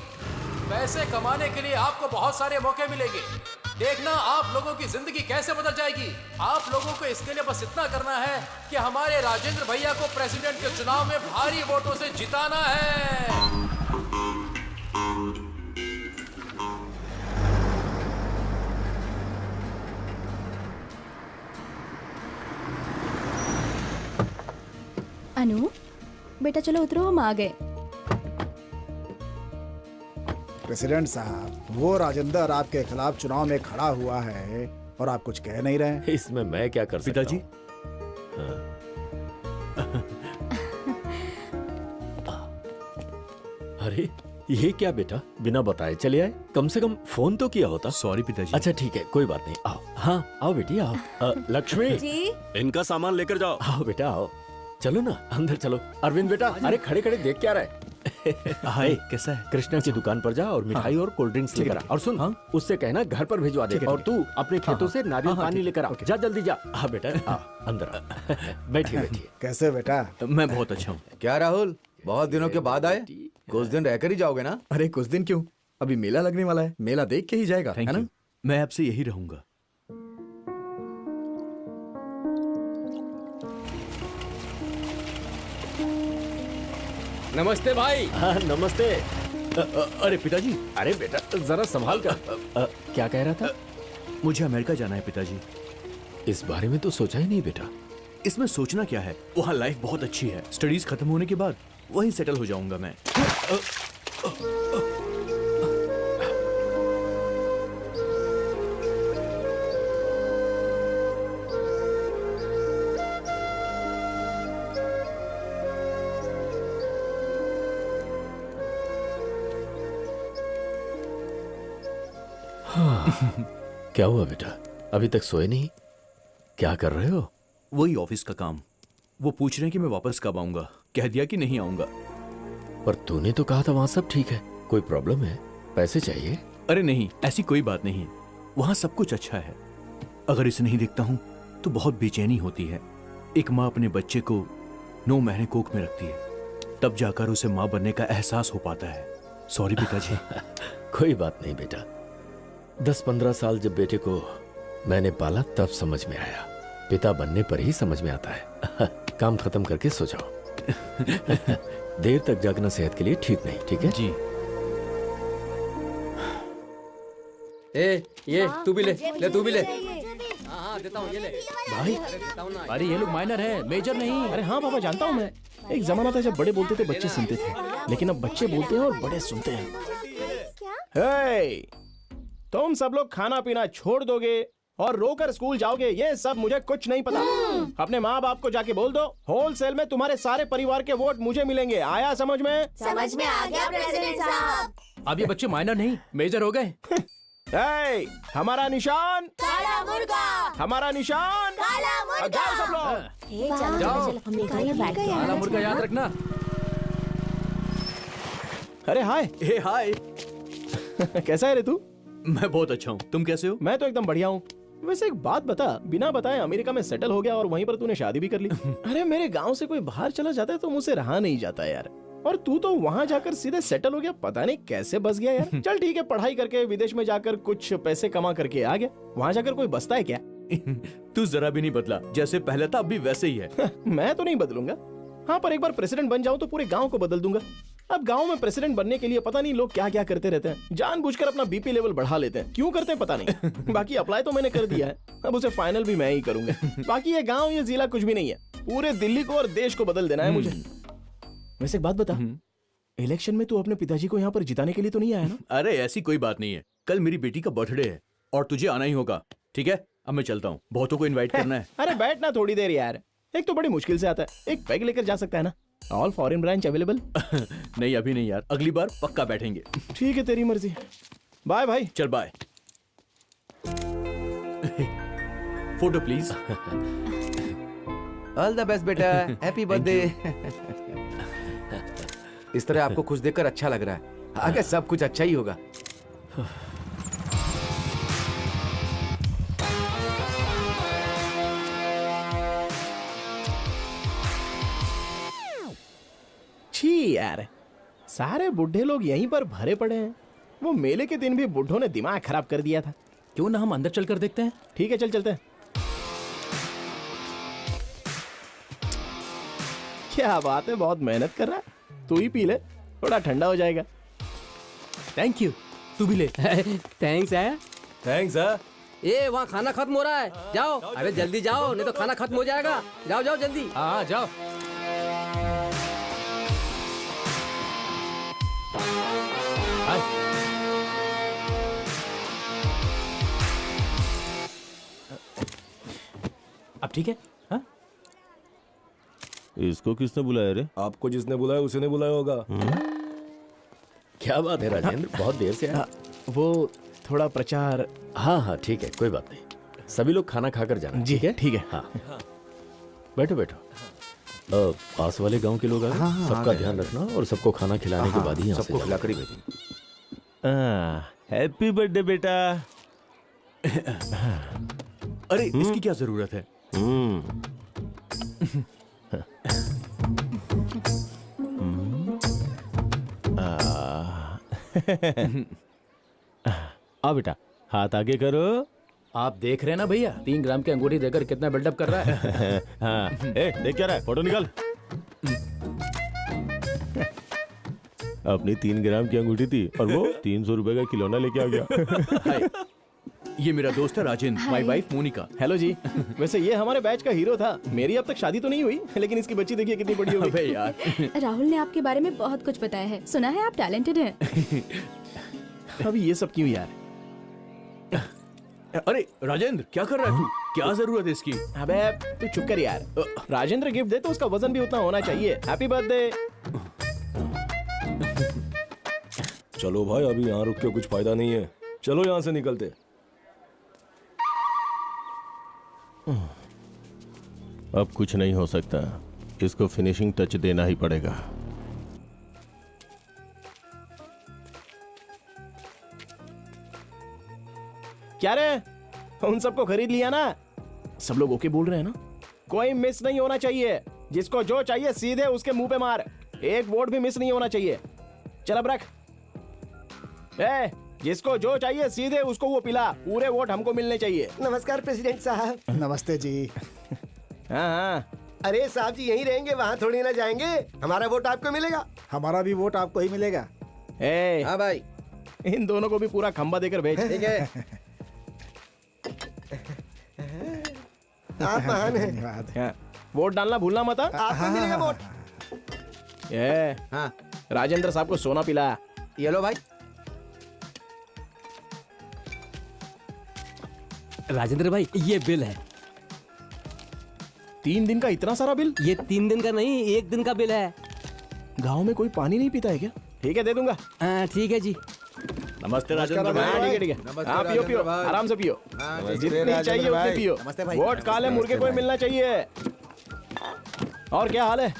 पैसे कमाने के लिए आपको बहुत सारे मौके मिलेंगे। देखना आप लोगों की जिंदगी कैसे बदल जाएगी। आप लोगों को इसके लिए बस इतना करना है कि हमारे राजेंद्र भैया को प्रेसिडेंट के चुनाव में भारी वोटों से जिताना है। अनु बेटा चलो उतरो, हम आ गए। प्रेसिडेंट साहब, वो राजेंद्र आपके खिलाफ चुनाव में खड़ा हुआ है और आप कुछ कह नहीं रहे। इसमें मैं क्या कर सकता हूँ? अरे ये क्या बेटा, बिना बताए चले आए? कम से कम फोन तो किया होता। सॉरी पिताजी। अच्छा ठीक है, कोई बात नहीं, आओ। हाँ आओ बेटी आओ। लक्ष्मी जी? इनका सामान लेकर जाओ। आओ बेटा आओ, चलो ना अंदर चलो। अरविंद बेटा, अरे खड़े खड़े देख क्या रहा है? हाय, कैसा है? कृष्णा की दुकान पर जा और मिठाई और कोल्ड ड्रिंक्स लेकर आ। और सुन, उससे कहना घर पर भिजवा दे। और तू अपने खेतों से नारियल पानी लेकर आ। जा जल्दी जा। हाँ बेटा आ, अंदर आ। बैठिए बैठिए। कैसे बेटा? मैं बहुत अच्छा हूँ। क्या राहुल, बहुत दिनों के बाद आए, कुछ दिन रहकर ही जाओगे ना? अरे कुछ दिन क्यों, अभी मेला लगने वाला है, मेला देख के ही जाएगा, है ना? मैं आपसे यही रहूंगा। नमस्ते भाई। हाँ नमस्ते। अरे पिताजी। अरे बेटा जरा संभाल कर। क्या कह रहा था? मुझे अमेरिका जाना है पिताजी। इस बारे में तो सोचा ही नहीं बेटा। इसमें सोचना क्या है, वहाँ लाइफ बहुत अच्छी है। स्टडीज खत्म होने के बाद वहीं सेटल हो जाऊंगा मैं। क्या हुआ बेटा, अभी तक सोए नहीं? क्या कर रहे हो? वही ऑफिस का काम। वो पूछ रहे हैं कि मैं वापस कब आऊंगा। कह दिया कि नहीं आऊंगा। पर तूने तो कहा था वहां सब ठीक है। कोई प्रॉब्लम है? पैसे चाहिए? अरे नहीं, ऐसी कोई बात नहीं। वहां सब कुछ अच्छा है। अगर इसे नहीं देखता हूं तो बहुत बेचैनी होती है। एक माँ अपने बच्चे को 9 महीने कोख में रखती है, तब जाकर उसे माँ बनने का एहसास हो पाता है। सॉरी पिताजी। कोई बात नहीं बेटा, 10-15 साल जब बेटे को मैंने पाला तब समझ में आया। पिता बनने पर ही समझ में आता है। काम खत्म करके सो जाओ। देर तक जागना सेहत के लिए ठीक नहीं, ठीक है? जी। ए ये तू भी ले तू भी ले। हाँ देता हूँ, ये ले भाई देता हूँ ना। अरे ये लोग माइनर है, मेजर नहीं। अरे हाँ पापा जानता हूँ मैं। एक जमाना था जब बड़े बोलते थे बच्चे सुनते थे, लेकिन अब बच्चे बोलते हैं और बड़े सुनते हैं। हे, तुम सब लोग खाना पीना छोड़ दोगे और रोकर स्कूल जाओगे, ये सब मुझे कुछ नहीं पता। अपने माँ बाप को जाके बोल दो होलसेल में तुम्हारे सारे परिवार के वोट मुझे मिलेंगे। आया समझ में? समझ में आ गया प्रेसिडेंट साहब। अब ये बच्चे माइनर नहीं मेजर हो गए। हे, हमारा निशान काला मुर्गा, हमारा निशान काला मुर्गा। जाओ सब लोग। जाओ, काला मुर्गा याद रखना। अरे हाय। ए हाय। कैसा है रे तू? मैं बहुत अच्छा हूँ, तुम कैसे हो? मैं तो एकदम बढ़िया हूँ। वैसे एक बात बता, बिना बताए अमेरिका में सेटल हो गया और वहीं पर तूने शादी भी कर ली। अरे मेरे गांव से कोई बाहर चला जाता है तो मुझसे रहा नहीं जाता यार, और तू तो वहाँ जाकर सीधे सेटल हो गया। पता नहीं कैसे बस गया यार। चल ठीक है, पढ़ाई करके विदेश में जाकर कुछ पैसे कमा करके आ गया। वहाँ जाकर कोई बसता है क्या? तू जरा भी नहीं बदला, जैसे पहले था अब भी वैसे ही है। मैं तो नहीं बदलूंगा। हाँ, पर एक बार प्रेसिडेंट बन जाऊं तो पूरे गांव को बदल दूंगा। अब गांव में प्रेसिडेंट बनने के लिए पता नहीं लोग क्या क्या करते रहते हैं, जानबूझकर अपना बीपी लेवल बढ़ा लेते हैं। क्यों करते हैं पता नहीं। बाकी अप्लाई तो मैंने कर दिया है, अब उसे फाइनल भी मैं ही करूंगा। बाकी ये गांव ये जिला कुछ भी नहीं है, पूरे दिल्ली को और देश को बदल देना है मुझे। वैसे एक बात बता, इलेक्शन में तू अपने पिताजी को यहाँ पर जिताने के लिए तो नहीं आया ना? अरे ऐसी कोई बात नहीं है, कल मेरी बेटी का बर्थडे है और तुझे आना ही होगा। ठीक है, अब मैं चलता हूँ, बहुतों को इनवाइट करना है। अरे बैठना थोड़ी देर यार, एक तो बड़ी मुश्किल से आता है, एक पैग लेकर जा सकता है ना? All foreign branch available? नहीं अभी नहीं यार, अगली बार पक्का बैठेंगे। ठीक है, तेरी मर्जी। बाय भाई। चल bye. Photo please. All the best बेटा, हैप्पी बर्थडे। इस तरह आपको खुश देखकर अच्छा लग रहा है, आगे सब कुछ अच्छा ही होगा। छी यार, सारे बुढ़े लोग यहीं पर भरे पड़े हैं। वो मेले के दिन भी बुढ़ों ने दिमाग खराब कर दिया था। क्यों ना हम अंदर चलकर देखते हैं? ठीक है, चल चलते हैं। क्या बात है, बहुत मेहनत कर रहा है। तू ही पी ले, थोड़ा ठंडा हो जाएगा। थैंक यू, तू भी ले। थैंक्स है। थैंक्स है। ए वहाँ खाना खत्म हो रहा है, जाओ। अरे जल्दी जाओ, नहीं तो खाना खत्म हो जाएगा। जाओ जाओ जल्दी। हाँ जाओ। अब ठीक है? हाँ? इसको किसने बुलाया रे? आपको जिसने बुलाया उसी ने बुलाया होगा। क्या बात है राजेंद्र, बहुत देर से आए। वो थोड़ा प्रचार। हाँ हाँ ठीक है, कोई बात नहीं। सभी लोग खाना खाकर जाना। जी है, ठीक है। हाँ बैठो बैठो। पास वाले गांव के लोग आ गए, सबका ध्यान रखना और सबको खाना खिलाने के बाद ही यहाँ से सबको खिलाकर ही भेजेंगे। हैप्पी बर्थडे बेटा। अरे इसकी क्या जरूरत है? आ बेटा, हाथ आगे करो। आप देख रहे हैं ना भैया, 3 ग्राम की अंगूठी देकर कितना बिल्डअप कर रहा है। हाँ, देख क्या रहा है, फोटो निकाल। अपनी 3 ग्राम की अंगूठी थी और वो 300 रुपए का खिलौना लेके आ गया। हाय, ये मेरा दोस्त है Rajendra, my wife Monika. Hello जी। वैसे ये हमारे बैच का हीरो था। मेरी अब तक शादी तो नहीं हुई, लेकिन इसकी बच्ची देखिए कितनी बड़ी हो गई। यार राहुल ने आपके बारे में बहुत कुछ बताया है, सुना है आप टैलेंटेड हैं। अभी ये सब क्यों यार? अरे राजेंद्र क्या कर रहा है तू? क्या जरूरत है इसकी? अबे तू चुप कर यार। राजेंद्र गिफ्ट दे तो उसका वजन भी उतना होना चाहिए। Happy birthday. चलो भाई, अभी यहाँ रुक के कुछ फायदा नहीं है, चलो यहाँ से निकलते। अब कुछ नहीं हो सकता, इसको फिनिशिंग टच देना ही पड़ेगा। क्या रे, उन सबको खरीद लिया ना? सब लोग ओके बोल रहे हैं ना? कोई मिस नहीं होना चाहिए, जिसको जो चाहिए सीधे उसके मुंह पे मार। एक वोट भी मिस नहीं होना चाहिए। चल अब रख। जिसको जो चाहिए सीधे उसको वो पिला, पूरे वोट हमको मिलने चाहिए। नमस्कार प्रेसिडेंट साहब। नमस्ते जी। हाँ। अरे साहब जी यहीं रहेंगे, वहाँ थोड़ी ना जाएंगे। हमारा वोट आपको मिलेगा। हमारा भी वोट आपको ही मिलेगा। हाँ भाई, इन दोनों को भी पूरा खंबा देकर भेज। ठीक है। आप महान हैं। हाँ, वोट डालना भूलना मत। आपको मिलेगा वोट। ये हाँ राजेंद्र साहब को सोना पिला। ये लो भाई। राजेंद्र भाई ये बिल है। 3 दिन का इतना सारा बिल? ये 3 दिन का नहीं, 1 दिन का बिल है। गांव में कोई पानी नहीं पीता है क्या? ठीक है दे दूंगा। ठीक है जी। नमस्ते राजेंद्र हाँ, भाई। ठीक है हाँ, पियो पियो, आराम से पियो, जितनी चाहिए उतनी पियो। वोट काले मुर्गे को ही मिलना चाहिए। और क्या हाल है?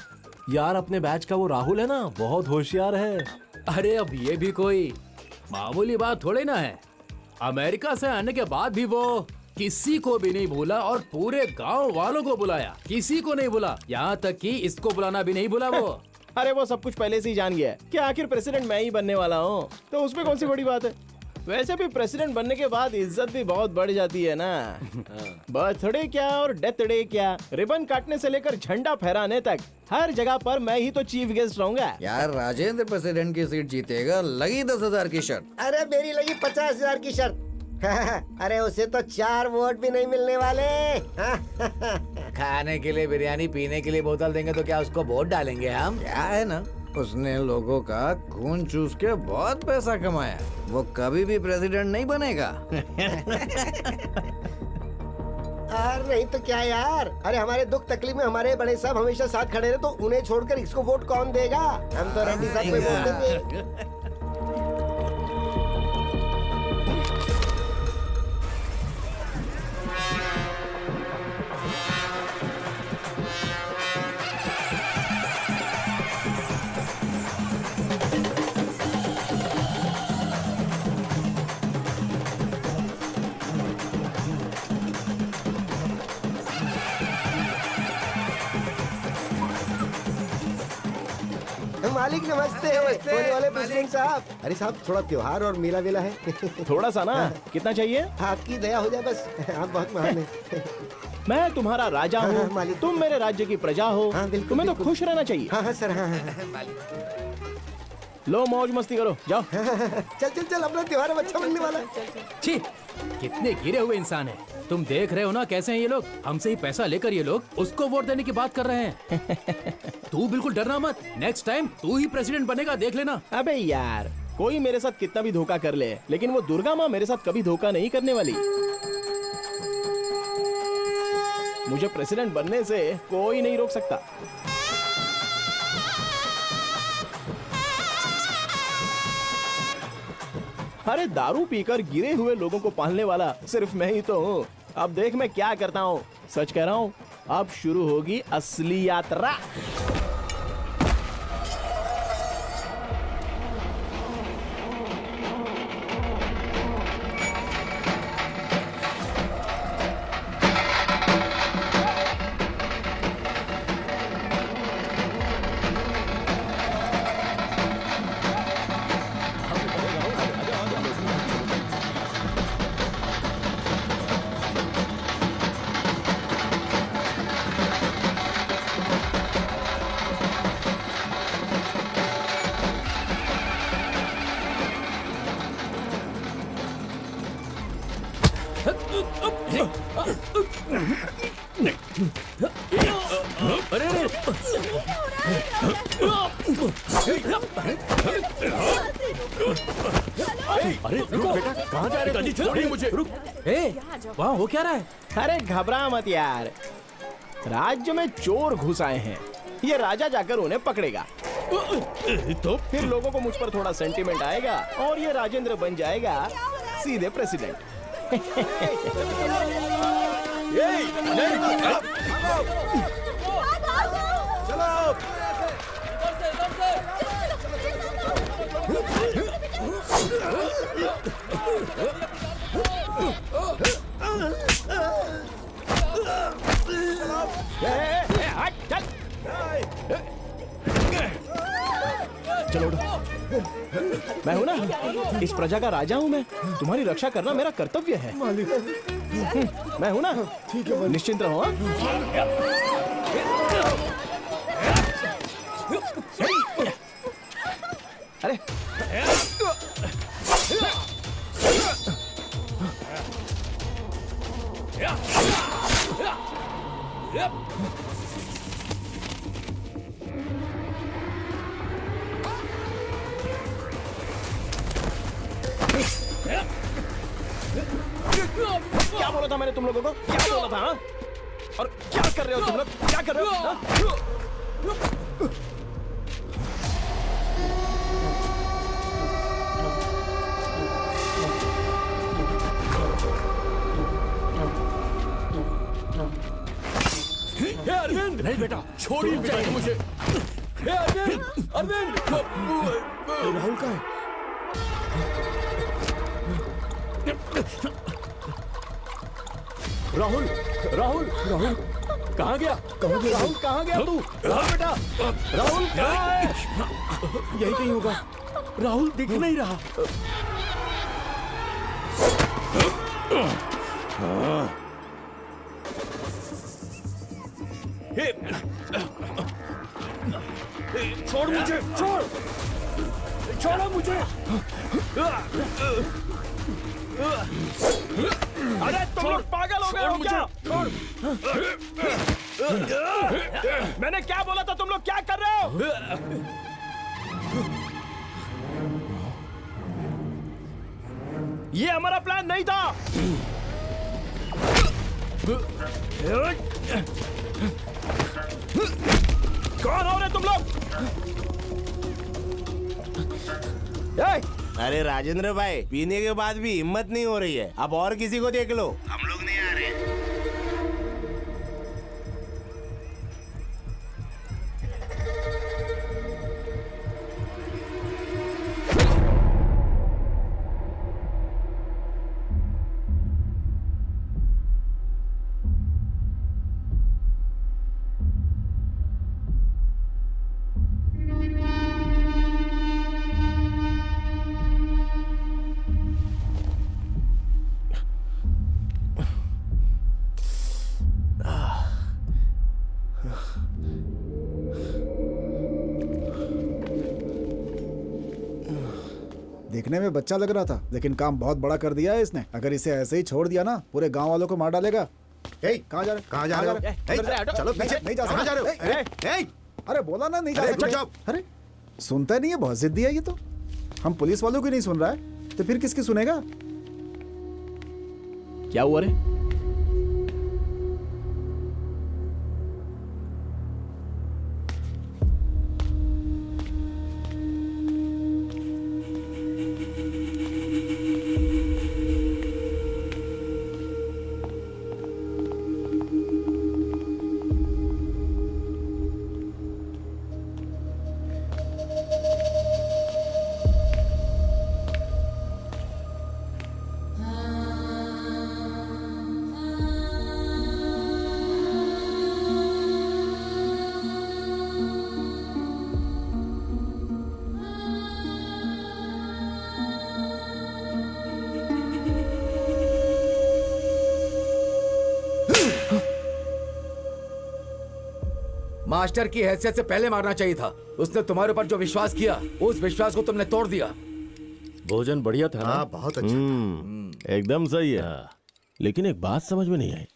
यार अपने बैच का वो राहुल है ना, बहुत होशियार है। अरे अब ये भी कोई मामूली बात थोड़ी ना है। अमेरिका से आने के बाद भी वो किसी को भी नहीं भूला और पूरे गांव वालों को बुलाया, किसी को नहीं भूला, यहाँ तक कि इसको बुलाना भी नहीं भूला वो। अरे वो सब कुछ पहले से ही जान गया है कि आखिर प्रेसिडेंट मैं ही बनने वाला हूँ, तो उसमें कौन सी बड़ी बात है। वैसे भी प्रेसिडेंट बनने के बाद इज्जत भी बहुत बढ़ जाती है ना। बर्थडे क्या और डेथ डे क्या, रिबन काटने से लेकर झंडा फहराने तक हर जगह पर मैं ही तो चीफ गेस्ट रहूंगा। यार राजेंद्र प्रेसिडेंट की सीट जीतेगा, लगी 10,000 की शर्त। अरे मेरी लगी 50,000 की शर्त। अरे उसे तो 4 वोट भी नहीं मिलने वाले। खाने के लिए बिरयानी, पीने के लिए बोतल देंगे तो क्या उसको वोट डालेंगे हम? क्या है ना, उसने लोगों का खून चूस के बहुत पैसा कमाया, वो कभी भी प्रेसिडेंट नहीं बनेगा। और नहीं तो क्या यार। अरे हमारे दुख तकलीफ में हमारे बड़े साहब हमेशा साथ खड़े रहे, तो उन्हें छोड़कर इसको वोट कौन देगा? हम तो रेड्डी साहब को वोट देंगे। मालिक नमस्ते। होने वाले प्रेसिडेंट साहब। अरे साहब थोड़ा त्योहार और मेला वेला है। थोड़ा सा ना, कितना चाहिए? आपकी दया हो जाए बस, आप बहुत महान हैं। मैं तुम्हारा राजा हूँ, तुम मेरे राज्य की प्रजा हो, तुम्हें तो खुश रहना चाहिए। हाँ सर। हाँ लो मौज मस्ती करो, जाओ। चल चल चल, अपना त्योहार अच्छा बनने वाला है। छी, कितने गिरे हुए इंसान हैं। तुम देख रहे हो ना कैसे हैं ये लोग। हमसे ही पैसा लेकर ये लोग उसको वोट देने की बात कर रहे हैं। तू बिल्कुल डरना मत, नेक्स्ट टाइम तू ही प्रेसिडेंट बनेगा, देख लेना। अबे यार, कोई मेरे साथ कितना भी धोखा कर ले, लेकिन वो दुर्गा माँ मेरे साथ कभी धोखा नहीं करने वाली। मुझे प्रेसिडेंट बनने से कोई नहीं रोक सकता। अरे दारू पीकर गिरे हुए लोगों को पालने वाला सिर्फ मैं ही तो हूँ। अब देख मैं क्या करता हूँ, सच कह रहा हूँ। अब शुरू होगी असली यात्रा। अरे रुको बेटा, कहाँ जा रहे हो? छोड़िए मुझे। वहाँ हो क्या रहा है? अरे घबरा मत यार, राज्य में चोर घुस आए हैं। ये राजा जाकर उन्हें पकड़ेगा, तो फिर लोगों को मुझ पर थोड़ा सेंटीमेंट आएगा और ये राजेंद्र बन जाएगा सीधे प्रेसिडेंट। चलो चलो उठो। मैं हूं ना, इस प्रजा का राजा हूं मैं। तुम्हारी रक्षा करना मेरा कर्तव्य है। मैं हूं ना, ठीक है, निश्चिंत रहो। अरे क्या बोला था मैंने तुम लोगों को? क्या बोला था हाँ? और क्या कर रहे हो तुम लोग? क्या कर रहे हो हाँ? हे अरविंद, नहीं बेटा, छोड़ ही बेटा मुझे। हे अरविंद, अरविंद, राहुल का है। राहुल, राहुल, राहुल, कहाँ गया? राहुल कहाँ गया तू? राहुल बेटा, राहुल कहाँ है? यही कहीं होगा। राहुल दिख नहीं रहा। छोड़ मुझे, छोड़, छोड़ो मुझे। अरे तुम लोग पागल हो गए हो क्या? छोड़। मैंने क्या बोला था? तुम लोग क्या कर रहे हो? ये हमारा प्लान नहीं था। कौन हो रहे तुम लोग? अरे राजेंद्र भाई, पीने के बाद भी हिम्मत नहीं हो रही है। अब और किसी को देख लो। हम लोग नहीं आ रहे। देखने में बच्चा लग रहा था, लेकिन काम बहुत बड़ा कर दिया है इसने। अगर इसे ऐसे ही छोड़ दिया ना, पूरे गांव वालों को मार डालेगा। कहाँ जा रहे? कहाँ जा रहे हो? चलो पीछे। नहीं जा कहाँ जा रहे हो? सकते। अरे बोला ना नहीं जा सकते। अरे सुनता नहीं है, बहुत जिद्दी है ये तो। हम पुलिस वालों की नहीं सुन रहा है तो फिर किसकी सुनेगा? क्या हुआ रे? मास्टर की हैसियत से पहले मारना चाहिए था। उसने तुम्हारे ऊपर जो विश्वास किया, उस विश्वास को तुमने तोड़ दिया। भोजन बढ़िया था ना? हाँ, बहुत अच्छा। एकदम सही है। लेकिन एक बात समझ में नहीं आई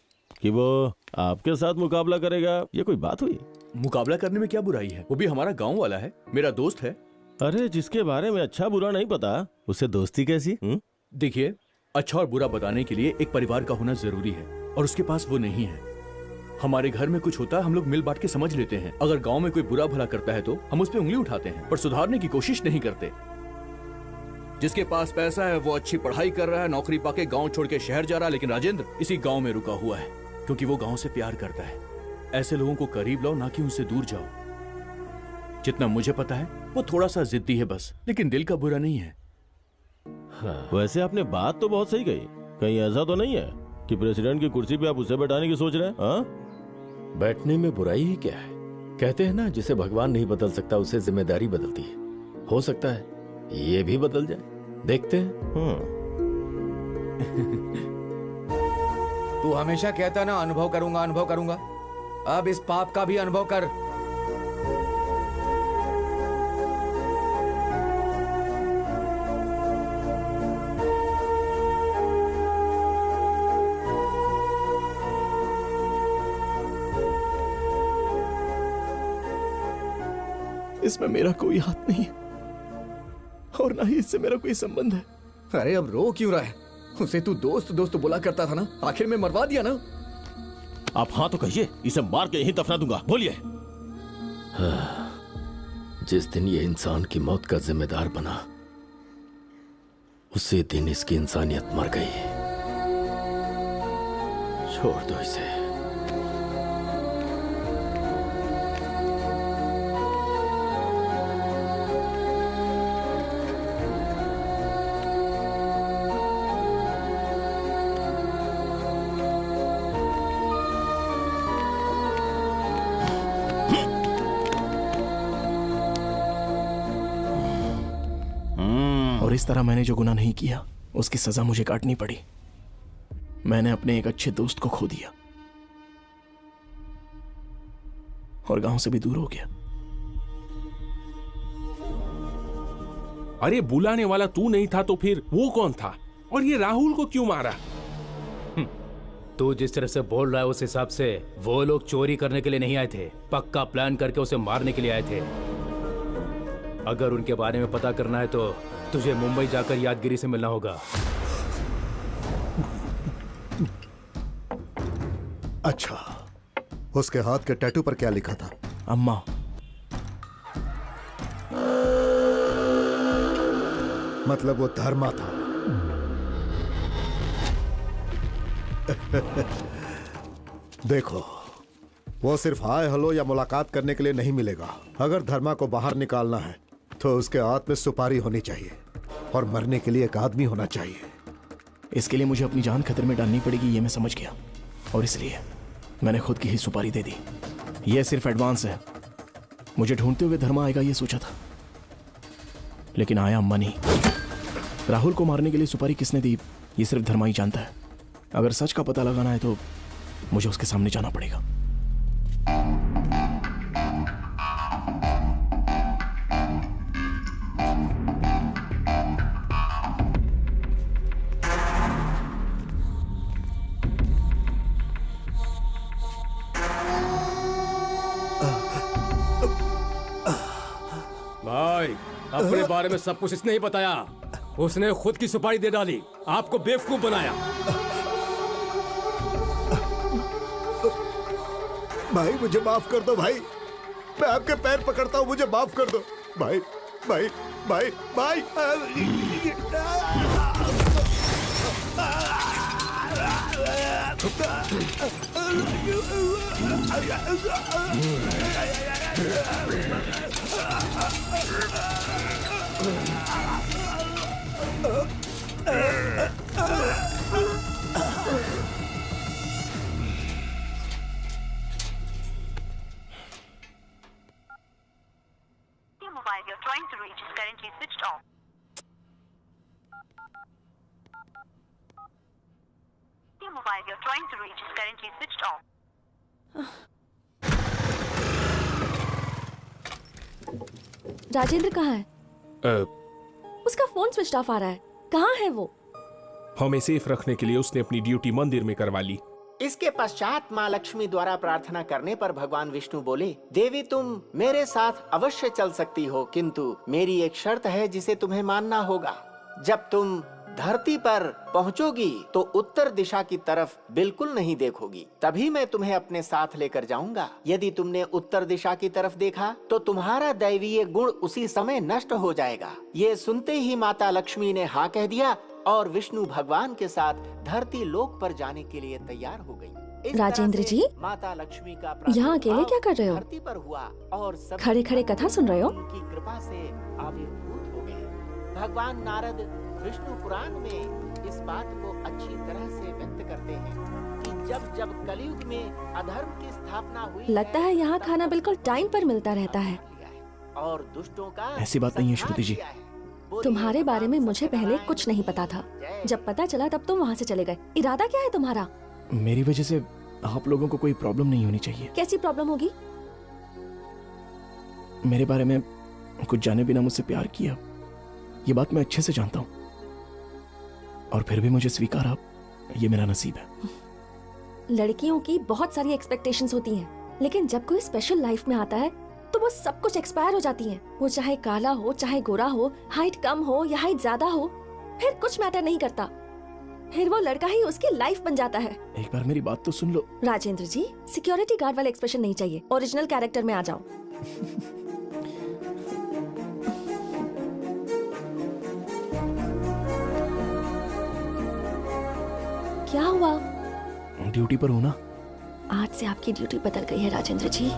कि वो आपके साथ मुकाबला करेगा। ये कोई बात हुई? मुकाबला करने में क्या बुराई है? वो भी हमारा गांव वाला है, मेरा दोस्त है। अरे जिसके बारे में अच्छा बुरा नहीं पता, उससे दोस्ती कैसी? देखिए, अच्छा और बुरा बताने के लिए एक परिवार का होना जरूरी है, और उसके पास वो नहीं है। हमारे घर में कुछ होता है, हम लोग मिल बांट के समझ लेते हैं। अगर गांव में कोई बुरा भला करता है तो हम उस पर उंगली उठाते हैं, पर सुधारने की कोशिश नहीं करते। जिसके पास पैसा है वो अच्छी पढ़ाई कर रहा है, नौकरी पाके गांव छोड़ के शहर जा रहा है, लेकिन राजेंद्र इसी गांव में रुका हुआ है क्योंकि वो गांव से प्यार करता है। ऐसे लोगों को करीब लाओ, ना कि उनसे दूर जाओ। जितना मुझे पता है वो थोड़ा सा जिद्दी है बस, लेकिन दिल का बुरा नहीं है। वैसे आपने बात तो बहुत सही कही। कहीं ऐसा तो नहीं है कि प्रेसिडेंट की कुर्सी पे आप उसे बैठाने की सोच रहे हैं? हाँ? बैठने में बुराई ही क्या है? कहते हैं ना, जिसे भगवान नहीं बदल सकता उसे जिम्मेदारी बदलती है। हो सकता है ये भी बदल जाए, देखते हैं। तू हमेशा कहता ना अनुभव करूंगा, अनुभव करूंगा। अब इस पाप का भी अनुभव कर। इसमें मेरा कोई हाथ नहीं है और ना ही इससे मेरा कोई संबंध है। अरे अब रो क्यों रहा है? उसे तू दोस्त दोस्त बोला करता था ना, आखिर में मरवा दिया ना। आप हाँ तो कहिए, इसे मार के यहीं दफना दूंगा। बोलिए। जिस दिन ये इंसान की मौत का जिम्मेदार बना, उसी दिन इसकी इंसानियत मर गई। छोड़ दो इसे। और इस तरह मैंने जो गुनाह नहीं किया उसकी सजा मुझे काटनी पड़ी। मैंने अपने एक अच्छे दोस्त को खो दिया और गांव से भी दूर हो गया। अरे बुलाने वाला तू नहीं था तो फिर वो कौन था? और ये राहुल को क्यों मारा? तू जिस तरह से बोल रहा है उस हिसाब से वो लोग चोरी करने के लिए नहीं आए थे, पक्का प्लान करके उसे मारने के लिए आए थे। अगर उनके बारे में पता करना है तो तुझे मुंबई जाकर यादगिरी से मिलना होगा। अच्छा, उसके हाथ के टैटू पर क्या लिखा था? अम्मा। मतलब वो धर्मा था। देखो, वो सिर्फ हाय हेलो या मुलाकात करने के लिए नहीं मिलेगा। अगर धर्मा को बाहर निकालना है तो उसके हाथ में सुपारी होनी चाहिए और मरने के लिए एक आदमी होना चाहिए। इसके लिए मुझे अपनी जान खतरे में डालनी पड़ेगी, ये मैं समझ गया, और इसलिए मैंने खुद की ही सुपारी दे दी। यह सिर्फ एडवांस है। मुझे ढूंढते हुए धर्मा आएगा ये सोचा था, लेकिन आया अम्मा नहीं। राहुल को मारने के लिए सुपारी किसने दी ये सिर्फ धर्मा ही जानता है। अगर सच का पता लगाना है तो मुझे उसके सामने जाना पड़ेगा। भाई, अपने बारे में सब कुछ इसने ही बताया। उसने खुद की सुपारी दे डाली, आपको बेवकूफ बनाया। भाई मुझे माफ कर दो भाई, मैं आपके पैर पकड़ता हूँ, मुझे माफ कर दो भाई। भाई भाई भाई mobile you're trying to reach is currently switched off. The mobile you're trying to reach is currently switched off. Rajendra कहाँ है? उसका फोन स्विच ऑफ आ रहा है। कहाँ है वो? हमें सेफ रखने के लिए उसने अपनी ड्यूटी मंदिर में करवा ली। इसके पश्चात माँ लक्ष्मी द्वारा प्रार्थना करने पर भगवान विष्णु बोले, देवी तुम मेरे साथ अवश्य चल सकती हो, किंतु मेरी एक शर्त है जिसे तुम्हें मानना होगा। जब तुम धरती पर पहुंचोगी तो उत्तर दिशा की तरफ बिल्कुल नहीं देखोगी, तभी मैं तुम्हें अपने साथ लेकर जाऊंगा। यदि तुमने उत्तर दिशा की तरफ देखा तो तुम्हारा दैवीय गुण उसी समय नष्ट हो जाएगा। ये सुनते ही माता लक्ष्मी ने हाँ कह दिया और विष्णु भगवान के साथ धरती लोक पर जाने के लिए तैयार हो गई। राजेंद्र जी, माता लक्ष्मी का यहाँ अकेले क्या कर रहे हो? धरती पर हुआ और सब खड़े खड़े कथा सुन रहे हो? उनकी कृपा से आविर्भूत हो गए। भगवान नारद विष्णु पुराण में इस बात को अच्छी तरह से व्यक्त करते हैं कि जब जब कलयुग में अधर्म की स्थापना हुई, लगता है यहाँ खाना बिल्कुल टाइम पर मिलता रहता है। और दुष्टों का ऐसी बात नहीं है श्रुति जी। तुम्हारे बारे में मुझे पहले कुछ नहीं पता था, जब पता चला तब तुम वहाँ से चले गए। इरादा क्या है तुम्हारा? मेरी वजह से आप लोगों को कोई प्रॉब्लम नहीं होनी चाहिए। कैसी प्रॉब्लम होगी? मेरे बारे में कुछ जाने बिना मुझसे प्यार किया, ये बात मैं अच्छे से जानता हूँ, और फिर भी मुझे स्वीकारा, ये मेरा नसीब है। लड़कियों की बहुत सारी एक्सपेक्टेशंस होती हैं, लेकिन जब कोई स्पेशल लाइफ में आता है तो वो सब कुछ एक्सपायर हो जाती हैं। वो चाहे काला हो, चाहे गोरा हो, हाइट कम हो या हाइट ज्यादा हो, फिर कुछ मैटर नहीं करता। फिर वो लड़का ही उसकी लाइफ बन जाता है। एक बार मेरी बात तो सुन लो। राजेंद्र जी, सिक्योरिटी गार्ड वाले एक्सप्रेशन नहीं चाहिए, ओरिजिनल कैरेक्टर में आ जाओ। क्या हुआ? ड्यूटी पर हो ना? आज से आपकी ड्यूटी बदल गई है राजेंद्र जी।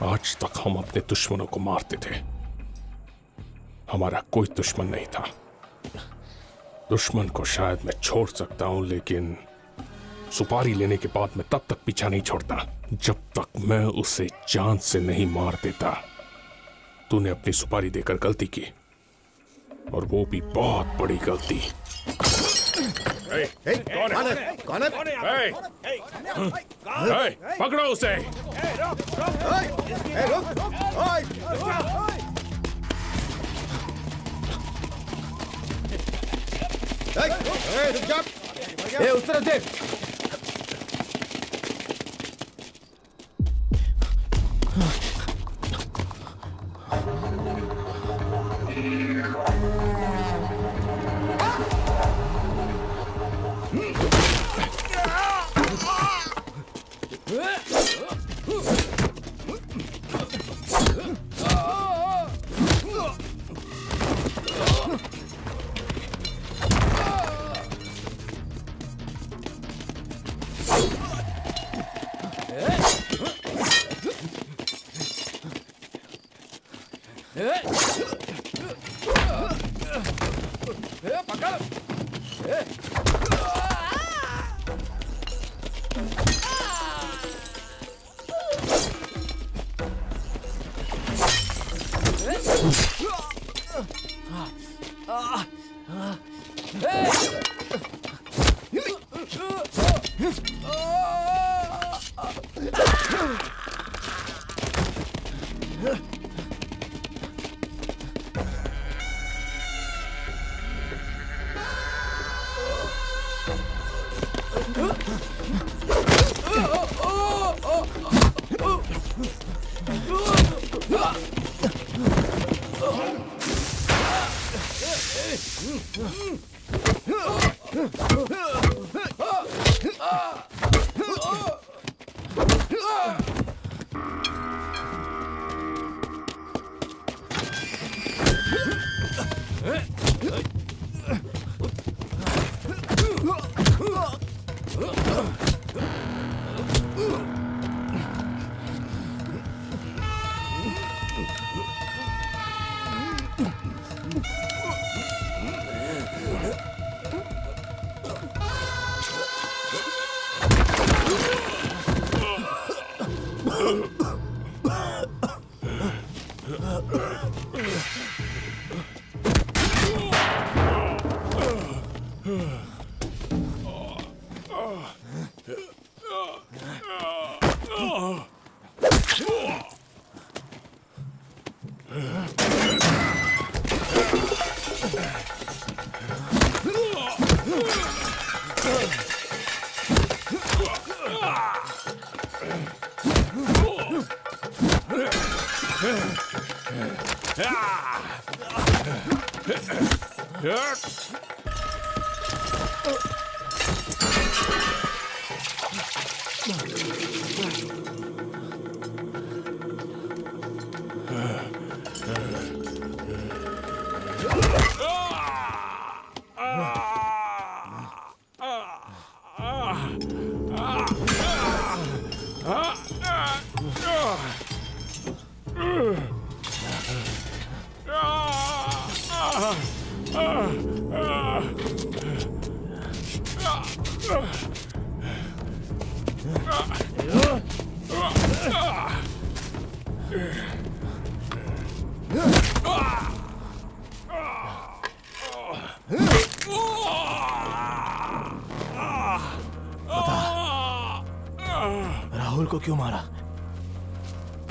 आज तक हम अपने दुश्मनों को मारते थे, हमारा कोई दुश्मन नहीं था। दुश्मन को शायद मैं छोड़ सकता हूं, लेकिन सुपारी लेने के बाद मैं तब तक पीछा नहीं छोड़ता जब तक मैं उसे जान से नहीं मार देता। तूने अपनी सुपारी देकर गलती की, और वो भी बहुत बड़ी गलती। कौन है? पकड़ो उसे। उस तरफ देख। राहुल को क्यों मारा?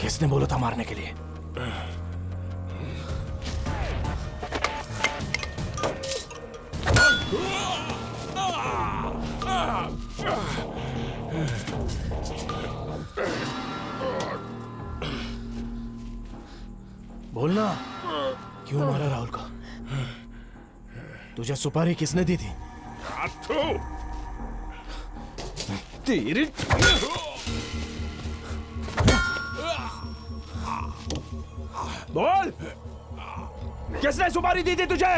किसने बोला था मारने के लिए? बोलना, क्यों मारा राहुल को? तुझे सुपारी किसने दी थी? तेरी बोल, किसने सुपारी दी थी तुझे?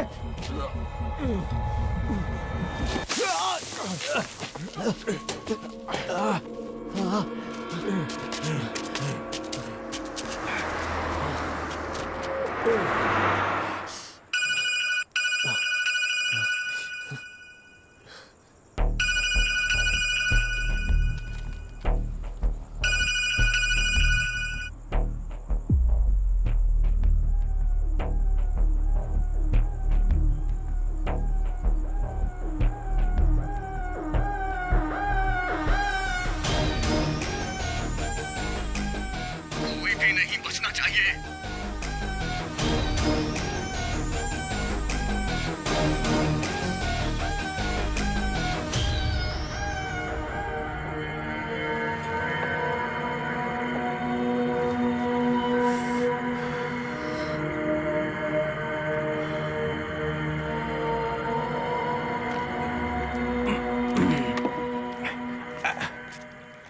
कोई भी नहीं बचना चाहिए।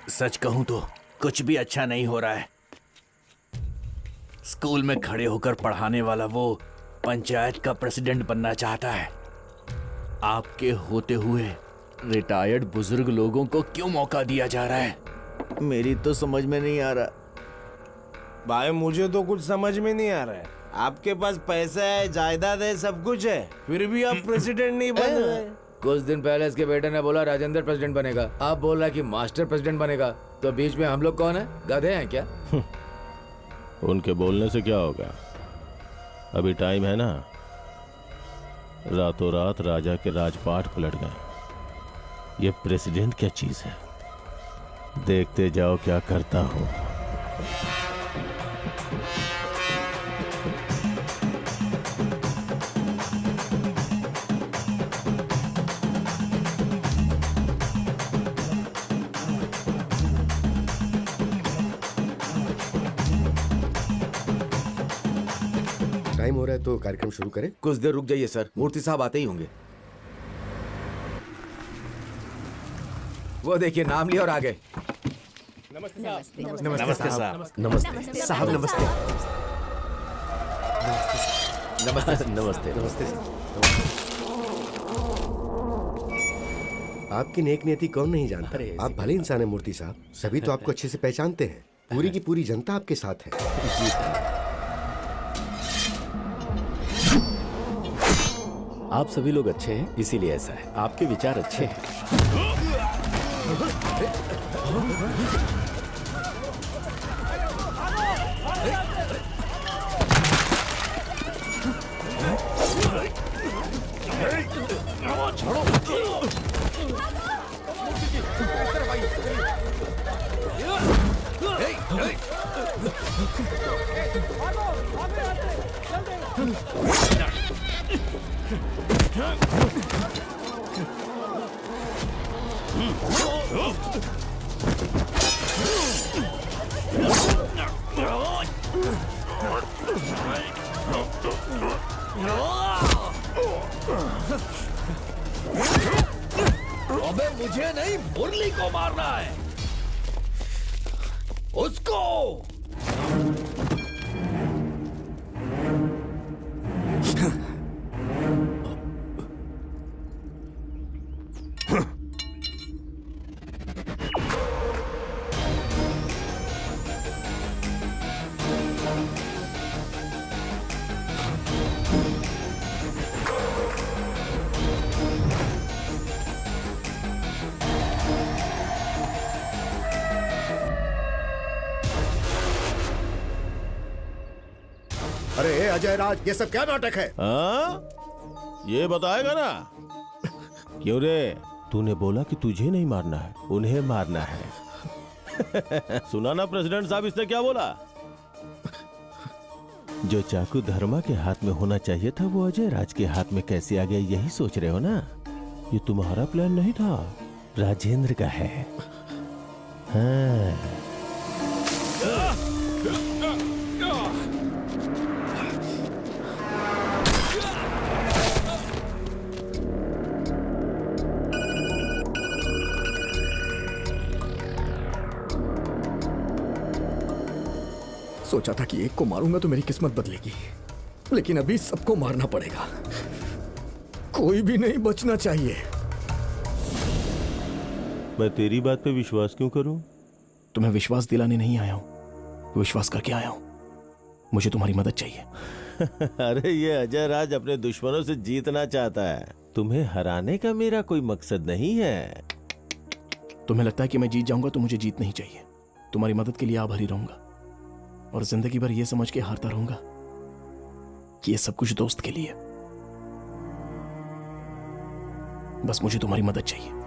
सच कहूं तो कुछ भी अच्छा नहीं हो रहा है। स्कूल में खड़े होकर पढ़ाने वाला वो पंचायत का प्रेसिडेंट बनना चाहता है। आपके होते हुए रिटायर्ड बुजुर्ग लोगों को क्यों मौका दिया जा रहा है? मेरी तो समझ में नहीं आ रहा। भाई मुझे तो कुछ समझ में नहीं आ रहा है। आपके पास पैसा है, जायदाद है, सब कुछ है, फिर भी आप प्रेसिडेंट नहीं बन रहे। कुछ दिन पहले इसके बेटे ने बोला राजेंद्र प्रेसिडेंट बनेगा, आप बोल रहा है कि मास्टर प्रेसिडेंट बनेगा। तो बीच में हम लोग कौन है? गधे हैं क्या? उनके बोलने से क्या होगा? अभी टाइम है ना। रातों रात राजा के राजपाट पलट गए। ये प्रेसिडेंट क्या चीज है? देखते जाओ क्या करता हूं। टाइम हो रहा है तो कार्यक्रम शुरू करें। कुछ देर रुक जाइए सर, मूर्ति साहब आते ही होंगे। वो देखिए नाम लिया और आ गए। नमस्ते साहब। नमस्ते साहब। नमस्ते साहब नमस्ते। नमस्ते नमस्ते नमस्ते। आपकी नेक नीति कौन नहीं जानता। आप भले इंसान हैं मूर्ति साहब, सभी तो आपको अच्छे से पहचानते हैं। पूरी की पूरी जनता आपके साथ है। आप सभी लोग अच्छे हैं, इसीलिए ऐसा है। आपके विचार अच्छे हैं। अबे मुझे नहीं, मुरली को मारना है। उसको अरे अजय राज, ये सब क्या नाटक है? हाँ, ये बताएगा ना? क्यों रे, तूने बोला कि तुझे नहीं मारना है, उन्हें मारना है। सुना ना प्रेसिडेंट साहब, इसने क्या बोला? जो चाकू धर्मा के हाथ में होना चाहिए था वो अजय राज के हाथ में कैसे आ गया, यही सोच रहे हो ना? ये तुम्हारा प्लान नहीं था, राजेंद्र का है। हाँ। सोचा था कि एक को मारूंगा तो मेरी किस्मत बदलेगी, लेकिन अभी सबको मारना पड़ेगा। कोई भी नहीं बचना चाहिए। मैं तेरी बात पे विश्वास क्यों करूं? तुम्हें विश्वास दिलाने नहीं आया हूं, विश्वास करके आया हूं। मुझे तुम्हारी मदद चाहिए। अरे ये अजय राज अपने दुश्मनों से जीतना चाहता है, तुम्हें हराने का मेरा कोई मकसद नहीं है। तुम्हें लगता है कि मैं जीत जाऊंगा तो मुझे जीत नहीं चाहिए। तुम्हारी मदद के लिए आभारी रहूंगा और जिंदगी भर ये समझ के हारता रहूंगा कि ये सब कुछ दोस्त के लिए। बस मुझे तुम्हारी मदद चाहिए।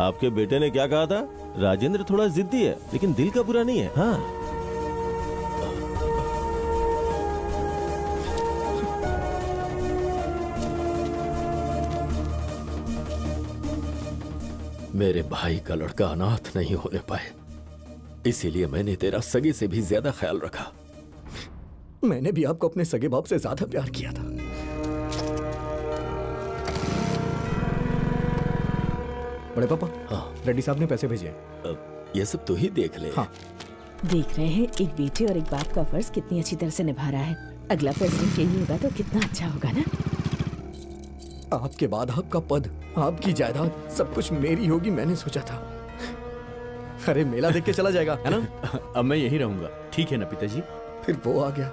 आपके बेटे ने क्या कहा था? राजेंद्र थोड़ा जिद्दी है लेकिन दिल का बुरा नहीं है। हाँ, मेरे भाई का लड़का अनाथ नहीं होने पाए, इसीलिए मैंने तेरा सगे से भी ज्यादा ख्याल रखा। मैंने भी आपको अपने सगे बाप से ज्यादा प्यार किया था। बड़े पापा, हाँ, रेड्डी साहब ने पैसे भेजे। ये सब तो ही देख ले। हाँ। देख रहे हैं एक बेटे और एक बाप का फर्ज कितनी अच्छी तरह से निभा रहा है। अगला प्रेसिडेंट यही होगा तो कितना अच्छा होगा ना। आपके बाद आपका पद, आपकी जायदाद, सब कुछ मेरी होगी, मैंने सोचा था। अरे मेला देख के चला जाएगा, है ना? अब मैं यही रहूंगा, ठीक है ना पिताजी? फिर वो आ गया,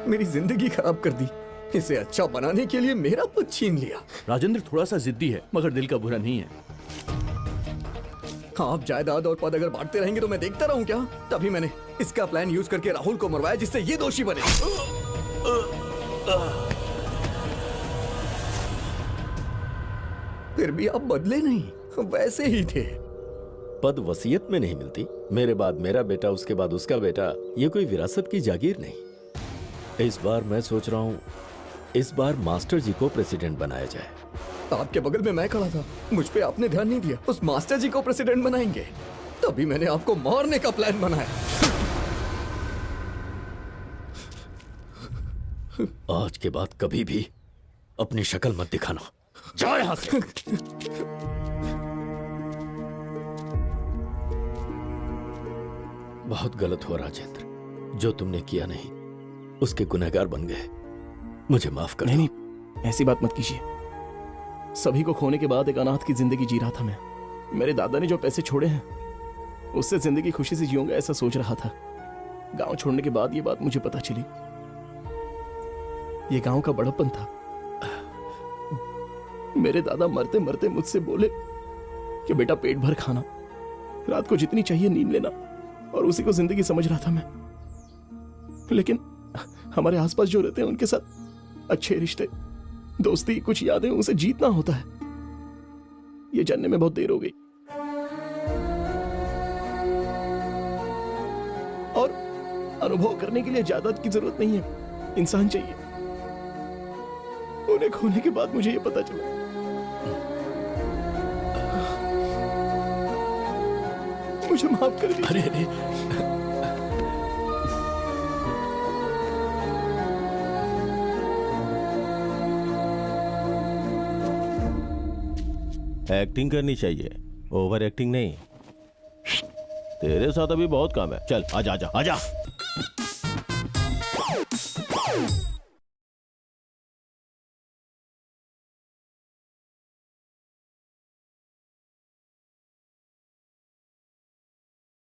मेरी जिंदगी खराब कर दी। इसे अच्छा बनाने के लिए मेरा पद छीन लिया। राजेंद्र थोड़ा सा जिद्दी है मगर दिल का बुरा नहीं है। आप जायदाद और पद अगर बांटते रहेंगे तो मैं देखता रहूं क्या? तभी मैंने इसका प्लान यूज करके राहुल को मरवाया जिससे ये दोषी बने। फिर भी आप बदले नहीं, वैसे ही थे। पद वसीयत में नहीं मिलती। मेरे बाद मेरा बेटा, उसके बाद उसका बेटा, ये कोई विरासत की जागीर नहीं। इस बार मैं सोच रहा हूँ, इस बार मास्टर जी को प्रेसिडेंट बनाया जाए। आपके बगल में मैं खड़ा था, मुझ पे आपने ध्यान नहीं दिया। उस मास्टर जी को प्रेसिडेंट बनाएंगे, तभी मैंने आपको मारने का प्लान बनाया। आज के बाद कभी भी अपनी शक्ल मत दिखाना। जाओ यहां से। बहुत गलत हुआ राजेंद्र, जो तुमने किया नहीं उसके गुनहगार बन गए। मुझे माफ कर। नहीं, ऐसी बात मत कीजिए। सभी को खोने के बाद एक अनाथ की जिंदगी जी रहा था मैं। मेरे दादा ने जो पैसे छोड़े हैं उससे जिंदगी खुशी से जीऊंगा ऐसा सोच रहा था। गांव छोड़ने के बाद ये बात मुझे पता चली। ये गांव का बड़प्पन था। मेरे दादा मरते मरते मुझसे बोले कि बेटा पेट भर खाना, रात को जितनी चाहिए नींद लेना, और उसी को जिंदगी समझ रहा था मैं। लेकिन हमारे आसपास जो रहते हैं उनके साथ अच्छे रिश्ते, दोस्ती, कुछ यादें, उसे जीतना होता है। ये जानने में बहुत देर हो गई और अनुभव करने के लिए जायदाद की जरूरत नहीं है, इंसान चाहिए। उन्हें खोने के बाद मुझे ये पता चला। मुझे माफ कर दीजिए। अरे एक्टिंग करनी चाहिए, ओवर एक्टिंग नहीं। तेरे साथ अभी बहुत काम है। चल आजा आजा आजा।